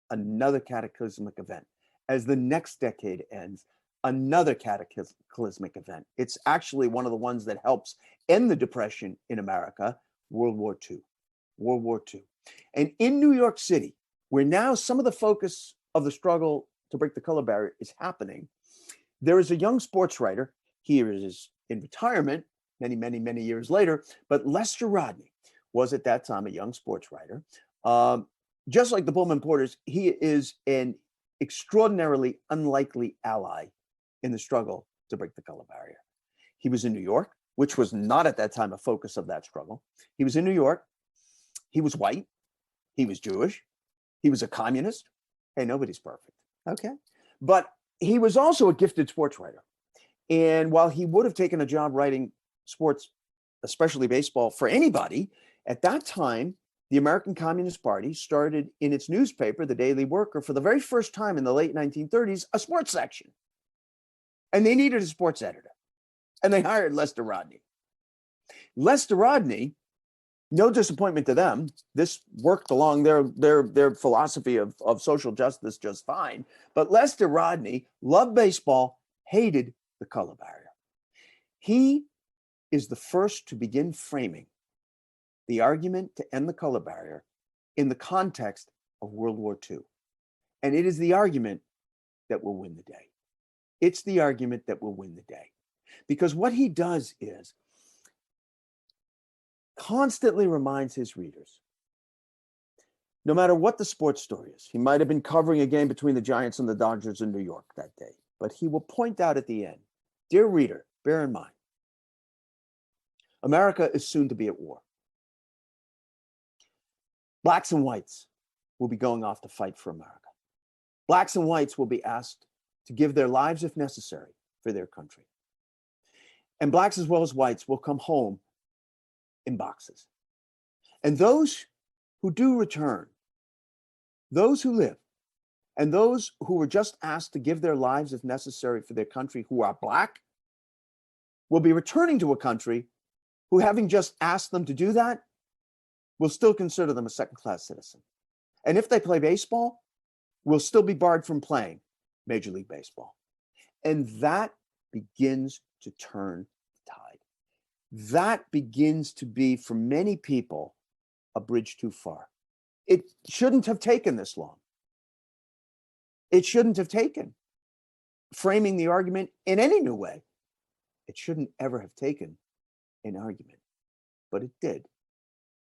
Another cataclysmic event. As the next decade ends, another cataclysmic event. It's actually one of the ones that helps end the Depression in America, World War II. World War II. And in New York City, where now some of the focus of the struggle to break the color barrier is happening, there is a young sports writer. He is in retirement many years later, but Lester Rodney was at that time a young sports writer. Just like the Pullman Porters, he is an extraordinarily unlikely ally in the struggle to break the color barrier. He was in New York, which was not at that time a focus of that struggle. He was in New York. He was white. He was Jewish. He was a communist. Hey, nobody's perfect. Okay. But he was also a gifted sports writer. And while he would have taken a job writing sports, especially baseball, for anybody, at that time, the American Communist Party started in its newspaper, the Daily Worker, for the very first time in the late 1930s, a sports section. And they needed a sports editor. And they hired Lester Rodney. Lester Rodney, no disappointment to them, this worked along their philosophy of social justice just fine. But Lester Rodney loved baseball, hated the color barrier. He is the first to begin framing the argument to end the color barrier in the context of World War II. And it is the argument that will win the day. It's the argument that will win the day. Because what he does is constantly reminds his readers, no matter what the sports story is, he might have been covering a game between the Giants and the Dodgers in New York that day, but he will point out at the end, dear reader, bear in mind, America is soon to be at war. Blacks and whites will be going off to fight for America. Blacks and whites will be asked to give their lives, if necessary, for their country. And blacks as well as whites will come home in boxes. And those who do return, those who live, and those who were just asked to give their lives, if necessary, for their country, who are black, will be returning to a country who, having just asked them to do that, will still consider them a second-class citizen. And if they play baseball, will still be barred from playing Major League Baseball. And that begins to turn the tide. That begins to be, for many people, a bridge too far. It shouldn't have taken this long. It shouldn't have taken framing the argument in any new way. It shouldn't ever have taken an argument, but it did.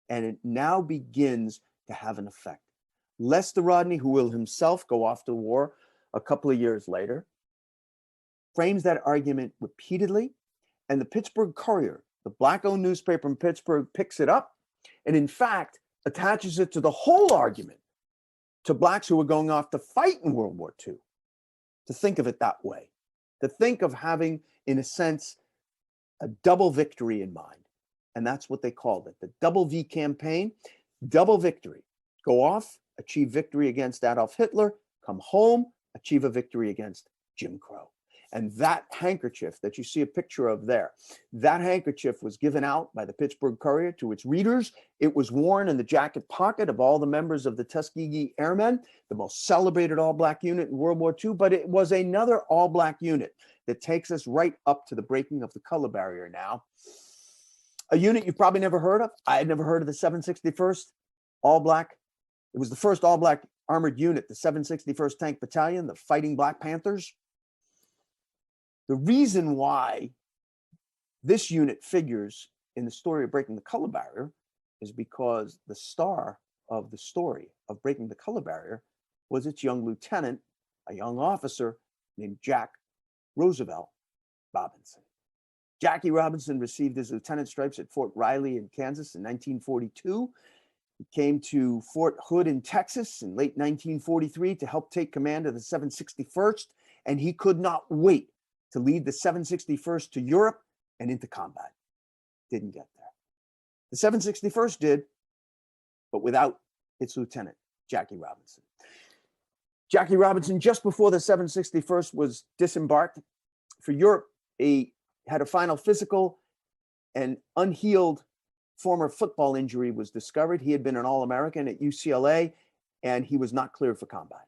And it now begins to have an effect. Lester Rodney, who will himself go off to war a couple of years later, frames that argument repeatedly. And the Pittsburgh Courier, the black-owned newspaper in Pittsburgh, picks it up and, in fact, attaches it to the whole argument to blacks who were going off to fight in World War II. To think of it that way, to think of having, in a sense, a double victory in mind. And that's what they called it, the double V campaign, double victory. Go off, achieve victory against Adolf Hitler, come home, achieve a victory against Jim Crow. And that handkerchief that you see a picture of there, that handkerchief was given out by the Pittsburgh Courier to its readers. It was worn in the jacket pocket of all the members of the Tuskegee Airmen, the most celebrated all-black unit in World War II, but it was another all-black unit that takes us right up to the breaking of the color barrier now. A unit you've probably never heard of. I had never heard of the 761st all-black. It was the first all-black armored unit, the 761st Tank Battalion, the Fighting Black Panthers. The reason why this unit figures in the story of breaking the color barrier is because the star of the story of breaking the color barrier was its young lieutenant, a young officer named Jack Roosevelt Robinson. Jackie Robinson received his lieutenant stripes at Fort Riley in Kansas in 1942. He came to Fort Hood in Texas in late 1943 to help take command of the 761st, and he could not wait to lead the 761st to Europe and into combat. Didn't get there. The 761st did, but without its lieutenant, Jackie Robinson. Jackie Robinson, just before the 761st was disembarked for Europe, he had a final physical. An unhealed former football injury was discovered. He had been an All-American at UCLA, and he was not cleared for combat.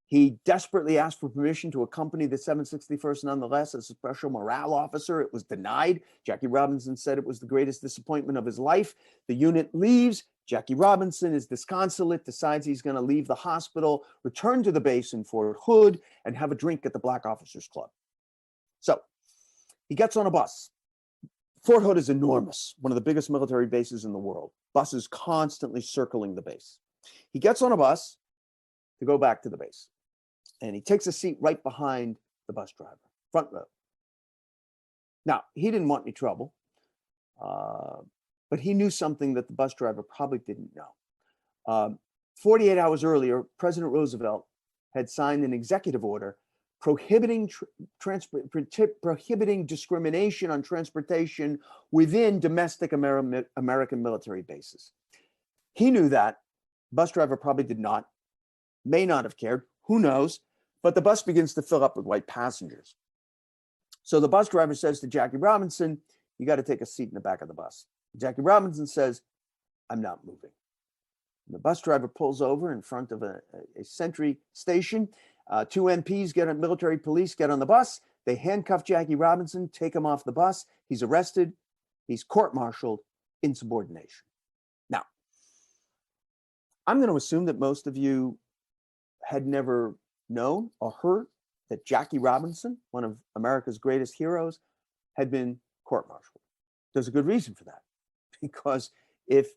He desperately asked for permission to accompany the 761st nonetheless as a special morale officer. It was denied. Jackie Robinson said it was the greatest disappointment of his life. The unit leaves. Jackie Robinson is disconsolate, decides he's going to leave the hospital, return to the base in Fort Hood, and have a drink at the Black Officers Club. So he gets on a bus. Fort Hood is enormous, one of the biggest military bases in the world. Buses constantly circling the base. He gets on a bus to go back to the base. And he takes a seat right behind the bus driver, front row. Now, he didn't want any trouble, but he knew something that the bus driver probably didn't know. 48 hours earlier, President Roosevelt had signed an executive order prohibiting discrimination on transportation within domestic American military bases. He knew that. Bus driver probably did not, may not have cared. Who knows? But the bus begins to fill up with white passengers. So the bus driver says to Jackie Robinson, you got to take a seat in the back of the bus. Jackie Robinson says, I'm not moving. And the bus driver pulls over in front of a sentry station. Two MPs, military police, get on the bus. They handcuff Jackie Robinson, take him off the bus. He's arrested. He's court-martialed, insubordination. Now, I'm going to assume that most of you had never known or heard that Jackie Robinson, one of America's greatest heroes, had been court-martialed. There's a good reason for that, because if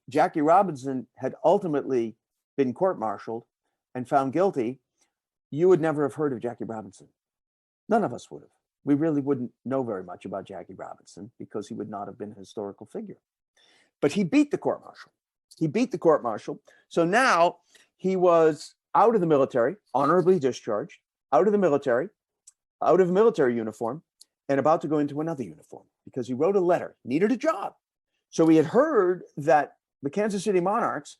Jackie Robinson had ultimately been court-martialed and found guilty, you would never have heard of Jackie Robinson. None of us would have. We really wouldn't know very much about Jackie Robinson because he would not have been a historical figure. But he beat the court-martial. He beat the court-martial. So now he was out of the military, honorably discharged, out of the military, out of a military uniform, and about to go into another uniform because he wrote a letter, needed a job. So he had heard that the Kansas City Monarchs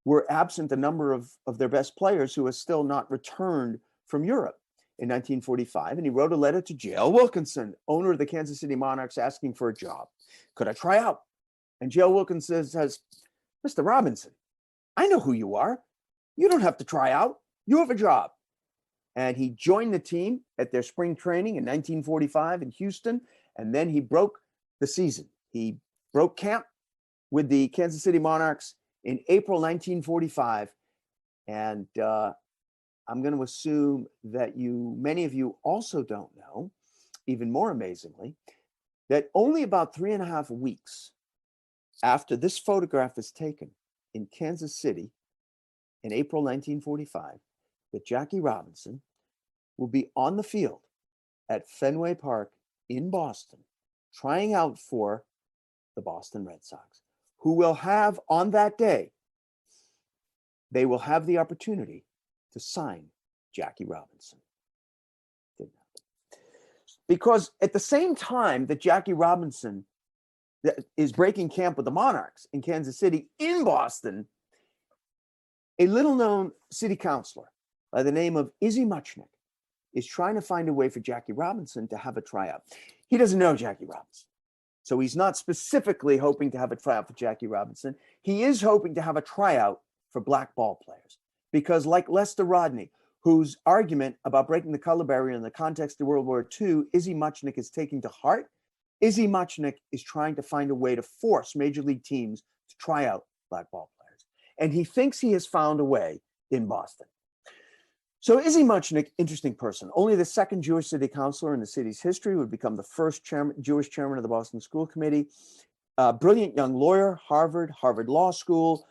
were absent a number of their best players who had still not returned from Europe in 1945. And he wrote a letter to J.L. Wilkinson, owner of the Kansas City Monarchs, asking for a job. Could I try out? And J.L. Wilkinson says, Mr. Robinson, I know who you are. You don't have to try out. You have a job. And he joined the team at their spring training in 1945 in Houston. And then he broke the season. He broke camp with the Kansas City Monarchs in April 1945. And I'm going to assume that many of you also don't know, even more amazingly, that only about 3.5 weeks after this photograph is taken in Kansas City in April 1945, that Jackie Robinson will be on the field at Fenway Park in Boston, trying out for the Boston Red Sox, who will have on that day, they will have the opportunity to sign Jackie Robinson. Because at the same time that Jackie Robinson is breaking camp with the Monarchs in Kansas City, in Boston, a little-known city councilor by the name of Izzy Muchnick is trying to find a way for Jackie Robinson to have a tryout. He doesn't know Jackie Robinson, so he's not specifically hoping to have a tryout for Jackie Robinson. He is hoping to have a tryout for black ball players, because like Lester Rodney, whose argument about breaking the color barrier in the context of World War II, Izzy Muchnick is taking to heart. Izzy Muchnick is trying to find a way to force major league teams to try out black ball players. And he thinks he has found a way in Boston. So Izzy Muchnick, interesting person, only the second Jewish city councilor in the city's history, would become the first Jewish chairman of the Boston School Committee. Brilliant young lawyer, Harvard Law School,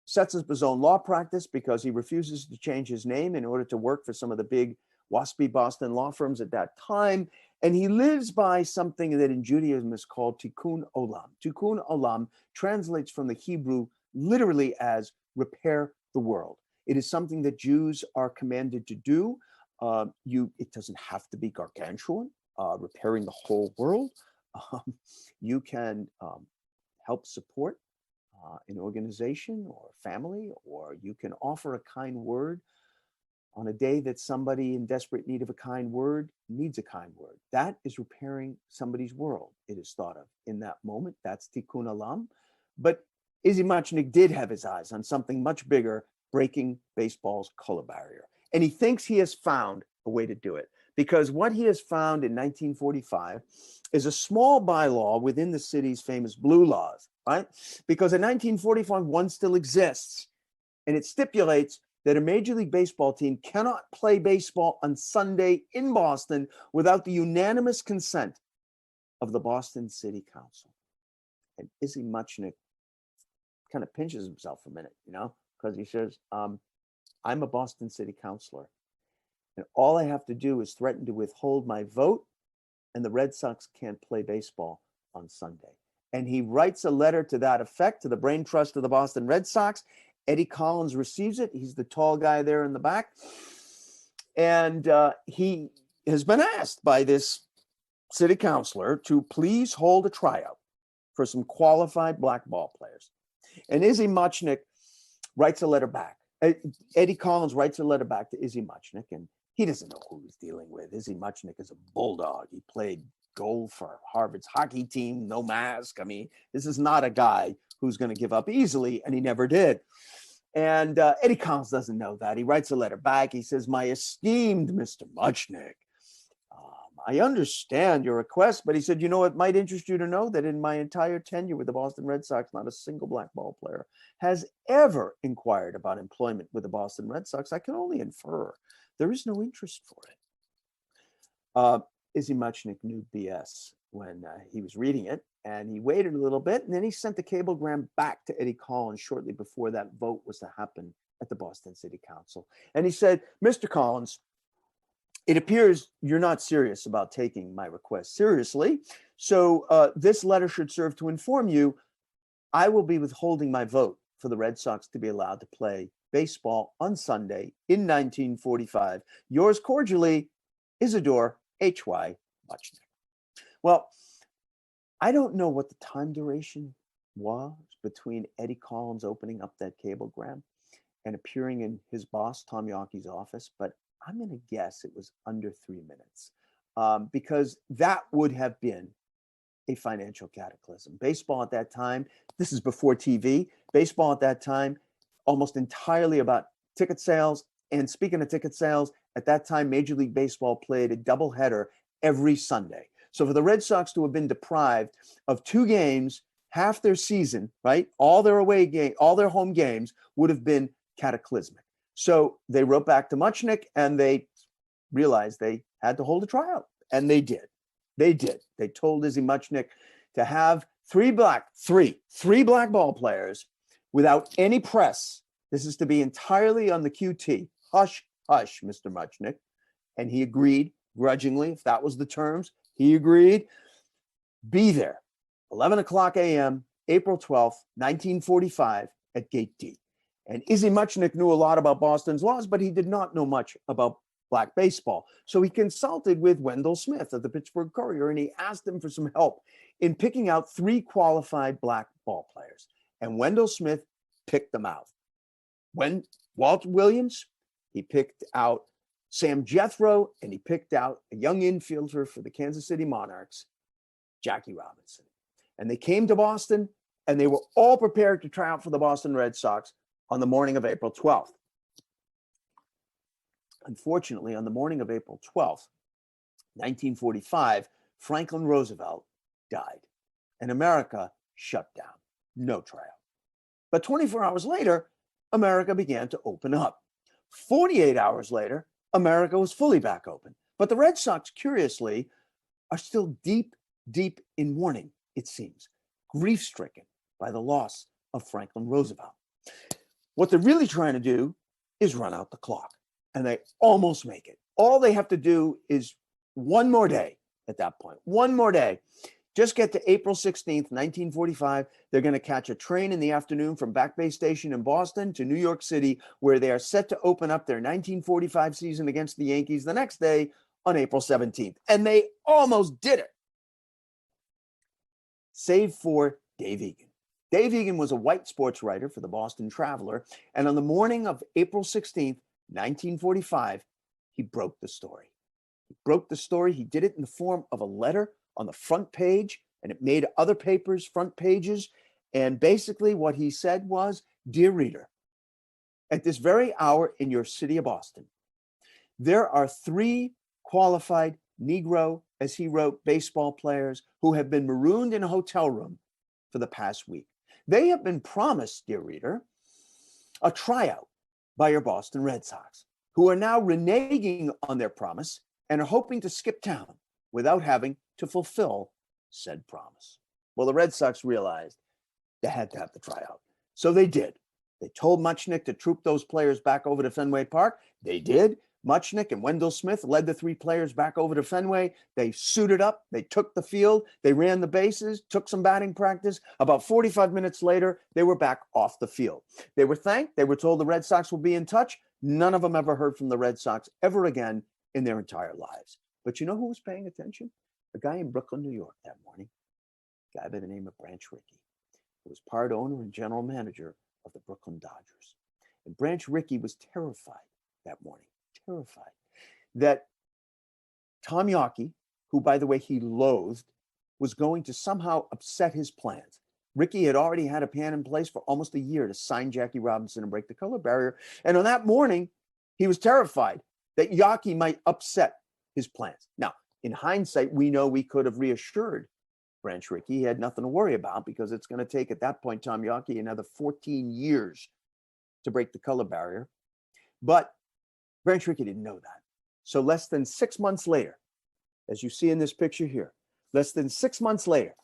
sets up his own law practice because he refuses to change his name in order to work for some of the big waspy Boston law firms at that time. And he lives by something that in Judaism is called tikkun olam. Tikkun olam translates from the Hebrew literally as repair the world. It is something that Jews are commanded to do. It doesn't have to be gargantuan, repairing the whole world. You can help support an organization or a family, or you can offer a kind word on a day that somebody in desperate need of a kind word needs a kind word. That is repairing somebody's world, it is thought of in that moment. That's tikkun olam. But Izzy Muchnick did have his eyes on something much bigger, breaking baseball's color barrier. And he thinks he has found a way to do it, because what he has found in 1945 is a small bylaw within the city's famous blue laws, right? Because in 1945, one still exists, and it stipulates that a Major League Baseball team cannot play baseball on Sunday in Boston without the unanimous consent of the Boston City Council. And Izzy Muchnick kind of pinches himself a minute, because he says, I'm a Boston City Councilor, and all I have to do is threaten to withhold my vote, and the Red Sox can't play baseball on Sunday. And he writes a letter to that effect to the brain trust of the Boston Red Sox. Eddie Collins receives it. He's the tall guy there in the back. And he has been asked by this city councilor to please hold a tryout for some qualified black ball players. And Izzy Muchnick writes a letter back. Eddie Collins writes a letter back to Izzy Muchnick, and he doesn't know who he's dealing with. Izzy Muchnick is a bulldog. He played goal for Harvard's hockey team, no mask. I mean, this is not a guy who's going to give up easily, and he never did. And Eddie Collins doesn't know that. He writes a letter back. He says, "My esteemed Mr. Muchnick, I understand your request, but," he said, "it might interest you to know that in my entire tenure with the Boston Red Sox, not a single black ball player has ever inquired about employment with the Boston Red Sox. I can only infer there is no interest for it." Izzy Muchnick knew BS when he was reading it, and he waited a little bit, and then he sent the cablegram back to Eddie Collins shortly before that vote was to happen at the Boston City Council. And he said, "Mr. Collins, it appears you're not serious about taking my request seriously. So this letter should serve to inform you I will be withholding my vote for the Red Sox to be allowed to play baseball on Sunday in 1945. Yours cordially, Isidore H.Y. Muchnick." Well, I don't know what the time duration was between Eddie Collins opening up that cablegram and appearing in his boss, Tom Yawkey's office, but I'm going to guess it was under 3 minutes, because that would have been a financial cataclysm. Baseball at that time, this is before TV, baseball at that time, almost entirely about ticket sales. And speaking of ticket sales, at that time, Major League Baseball played a doubleheader every Sunday. So for the Red Sox to have been deprived of 2 games, half their season, right? All their away game, all their home games would have been cataclysmic. So they wrote back to Muchnick and they realized they had to hold a tryout. And they did. They did. They told Izzy Muchnick to have three black ball players without any press. This is to be entirely on the QT. Hush, hush, Mr. Muchnick. And he agreed grudgingly, if that was the terms. He agreed. Be there, 11 o'clock a.m., April 12th, 1945, at Gate D. And Izzy Muchnick knew a lot about Boston's laws, but he did not know much about black baseball. So he consulted with Wendell Smith of the Pittsburgh Courier, and he asked him for some help in picking out three qualified black ball players. And Wendell Smith picked them out. When Walt Williams, he picked out Sam Jethro, and he picked out a young infielder for the Kansas City Monarchs, Jackie Robinson. And they came to Boston, and they were all prepared to try out for the Boston Red Sox on the morning of April 12th. Unfortunately, on the morning of April 12th, 1945, Franklin Roosevelt died, and America shut down. No tryout. But 24 hours later, America began to open up. 48 hours later, America was fully back open. But the Red Sox, curiously, are still deep, deep in mourning, it seems, grief-stricken by the loss of Franklin Roosevelt. What they're really trying to do is run out the clock, and they almost make it. All they have to do is one more day at that point, one more day. Just get to April 16th, 1945. They're going to catch a train in the afternoon from Back Bay Station in Boston to New York City, where they are set to open up their 1945 season against the Yankees the next day on April 17th. And they almost did it, save for Dave Egan. Dave Egan was a white sports writer for the Boston Traveler, and on the morning of April 16th, 1945, he broke the story. He broke the story. He did it in the form of a letter on the front page, and it made other papers' front pages. And basically what he said was, "Dear reader, at this very hour in your city of Boston, there are three qualified Negro, as he wrote, baseball players who have been marooned in a hotel room for the past week. They have been promised, dear reader, a tryout by your Boston Red Sox, who are now reneging on their promise and are hoping to skip town without having to fulfill said promise." Well, the Red Sox realized they had to have the tryout. So they did. They told Muchnick to troop those players back over to Fenway Park. They did. Muchnick and Wendell Smith led the three players back over to Fenway. They suited up. They took the field. They ran the bases, took some batting practice. About 45 minutes later, they were back off the field. They were thanked. They were told the Red Sox will be in touch. None of them ever heard from the Red Sox ever again in their entire lives. But you know who was paying attention? A guy in Brooklyn, New York that morning, a guy by the name of Branch Rickey, who was part owner and general manager of the Brooklyn Dodgers. And Branch Rickey was terrified that morning, terrified that Tom Yawkey, who, by the way, he loathed, was going to somehow upset his plans. Rickey had already had a plan in place for almost a year to sign Jackie Robinson and break the color barrier. And on that morning, he was terrified that Yawkey might upset his plans. Now, in hindsight, we know we could have reassured Branch Rickey he had nothing to worry about, because it's going to take, at that point, Tom Yawkey another 14 years to break the color barrier. But Branch Rickey didn't know that. So less than 6 months later, as you see in this picture here, less than 6 months later,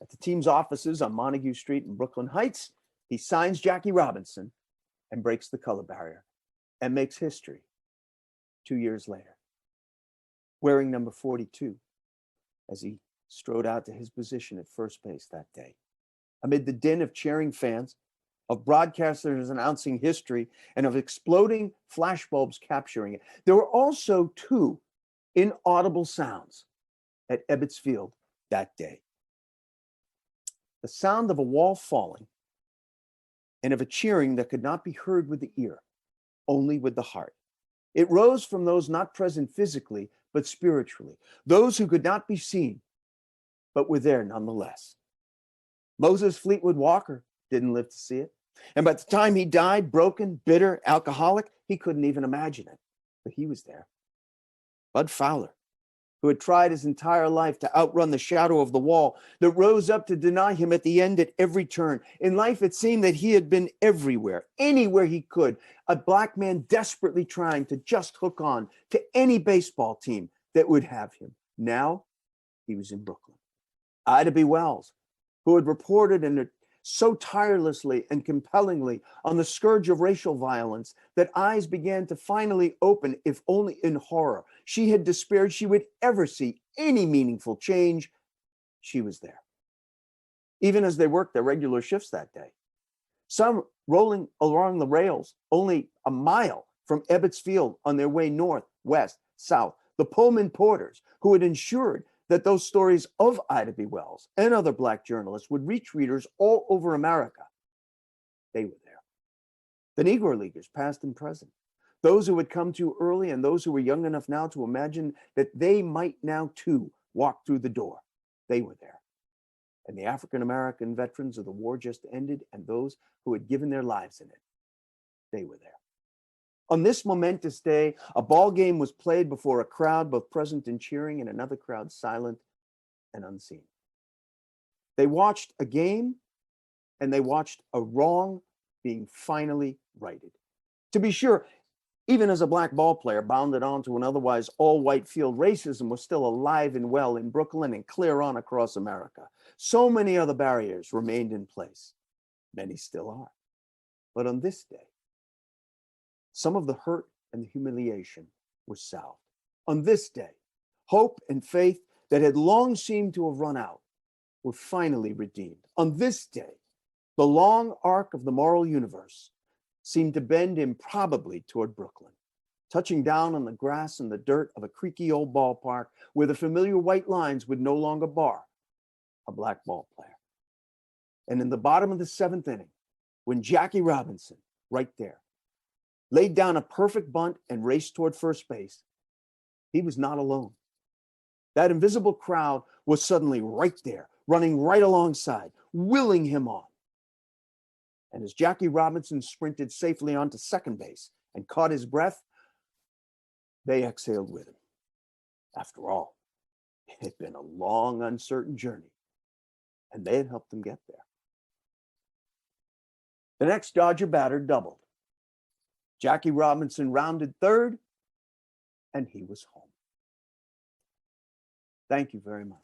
at the team's offices on Montague Street in Brooklyn Heights, he signs Jackie Robinson and breaks the color barrier and makes history 2 years later, wearing number 42 as he strode out to his position at first base that day. Amid the din of cheering fans, of broadcasters announcing history, and of exploding flashbulbs capturing it, there were also two inaudible sounds at Ebbets Field that day. The sound of a wall falling and of a cheering that could not be heard with the ear, only with the heart. It rose from those not present physically, but spiritually, those who could not be seen, but were there nonetheless. Moses Fleetwood Walker didn't live to see it. And by the time he died, broken, bitter, alcoholic, he couldn't even imagine it. But he was there. Bud Fowler, who had tried his entire life to outrun the shadow of the wall that rose up to deny him at the end at every turn. In life, it seemed that he had been everywhere, anywhere he could, a black man desperately trying to just hook on to any baseball team that would have him. Now, he was in Brooklyn. Ida B. Wells, who had reported so tirelessly and compellingly on the scourge of racial violence that eyes began to finally open, if only in horror. She had despaired she would ever see any meaningful change. She was there. Even as they worked their regular shifts that day. Some rolling along the rails only a mile from Ebbets Field on their way north, west, south. The Pullman Porters, who had ensured that those stories of Ida B. Wells and other black journalists would reach readers all over America. They were there. The Negro Leaguers, past and present. Those who had come too early and those who were young enough now to imagine that they might now too walk through the door. They were there. And the African-American veterans of the war just ended and those who had given their lives in it. They were there. On this momentous day, a ball game was played before a crowd both present and cheering and another crowd silent and unseen. They watched a game and they watched a wrong being finally righted. To be sure, even as a black ball player bounded onto an otherwise all-white field, racism was still alive and well in Brooklyn and clear on across America. So many other barriers remained in place. Many still are. But on this day, some of the hurt and the humiliation was salved. On this day, hope and faith that had long seemed to have run out were finally redeemed. On this day, the long arc of the moral universe seemed to bend improbably toward Brooklyn, touching down on the grass and the dirt of a creaky old ballpark where the familiar white lines would no longer bar a black ball player. And in the bottom of the seventh inning, when Jackie Robinson, right there, laid down a perfect bunt and raced toward first base, he was not alone. That invisible crowd was suddenly right there, running right alongside, willing him on. And as Jackie Robinson sprinted safely onto second base and caught his breath, they exhaled with him. After all, it had been a long, uncertain journey, and they had helped him get there. The next Dodger batter doubled. Jackie Robinson rounded third, and he was home. Thank you very much.